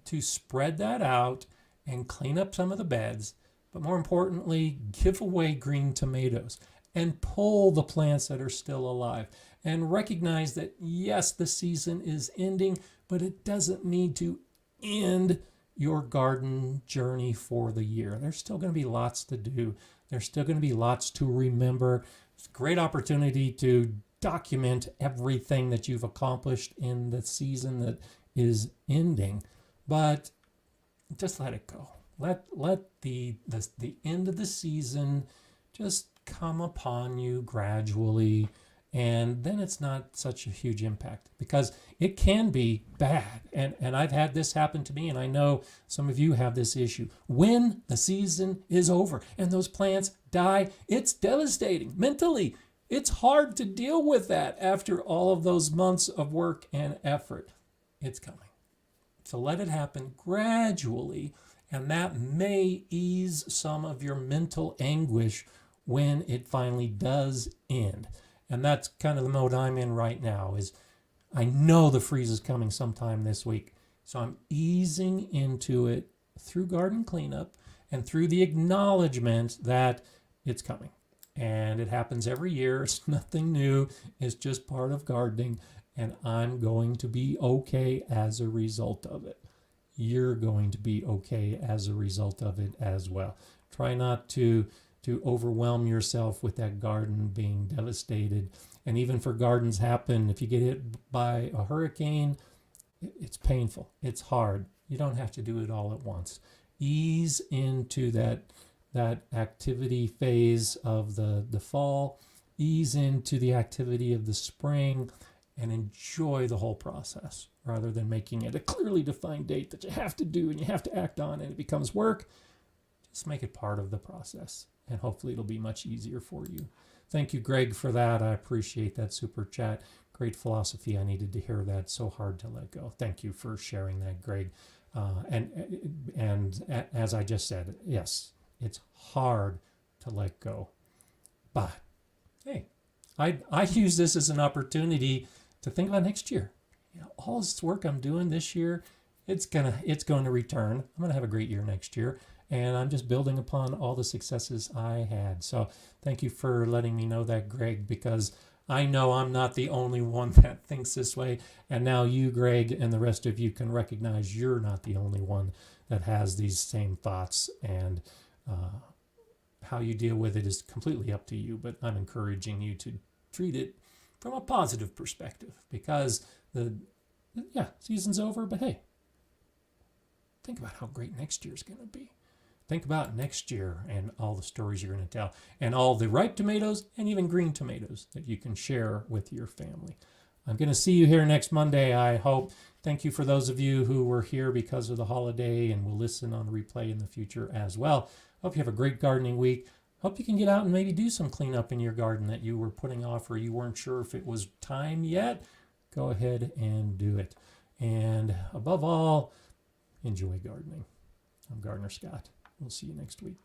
to spread that out and clean up some of the beds, but more importantly, give away green tomatoes and pull the plants that are still alive, and recognize that, yes, the season is ending, but it doesn't need to end your garden journey for the year. There's still going to be lots to do. There's still going to be lots to remember. It's a great opportunity to document everything that you've accomplished in the season that is ending, but just let it go. Let the end of the season just come upon you gradually, and then it's not such a huge impact, because it can be bad. And I've had this happen to me, and I know some of you have this issue. When the season is over and those plants die, it's devastating mentally. It's hard to deal with that after all of those months of work and effort. It's coming. So let it happen gradually, and that may ease some of your mental anguish when it finally does end. And that's kind of the mode I'm in right now. Is I know the freeze is coming sometime this week, so I'm easing into it through garden cleanup and through the acknowledgement that it's coming. And it happens every year. It's nothing new. It's just part of gardening. And I'm going to be okay as a result of it. You're going to be okay as a result of it as well. Try not to overwhelm yourself with that garden being devastated. And even for gardens happen, if you get hit by a hurricane, it's painful. It's hard. You don't have to do it all at once. Ease into that activity phase of the fall. Ease into the activity of the spring, and enjoy the whole process rather than making it a clearly defined date that you have to do and you have to act on and it becomes work. Just make it part of the process, and hopefully it'll be much easier for you. Thank you, Greg, for that. I appreciate that super chat. Great philosophy. I needed to hear that. So hard to let go. Thank you for sharing that, Greg. And as I just said, yes, it's hard to let go. But hey, I use this as an opportunity to think about next year. You know, all this work I'm doing this year, it's going to return. I'm going to have a great year next year. And I'm just building upon all the successes I had. So thank you for letting me know that, Greg, because I know I'm not the only one that thinks this way. And now you, Greg, and the rest of you can recognize you're not the only one that has these same thoughts. And how you deal with it is completely up to you. But I'm encouraging you to treat it from a positive perspective, because season's over. But hey, think about how great next year's going to be. Think about next year and all the stories you're going to tell, and all the ripe tomatoes and even green tomatoes that you can share with your family. I'm going to see you here next Monday, I hope. Thank you for those of you who were here because of the holiday and will listen on replay in the future as well. Hope you have a great gardening week. Hope you can get out and maybe do some cleanup in your garden that you were putting off or you weren't sure if it was time yet. Go ahead and do it. And above all, enjoy gardening. I'm Gardener Scott. We'll see you next week.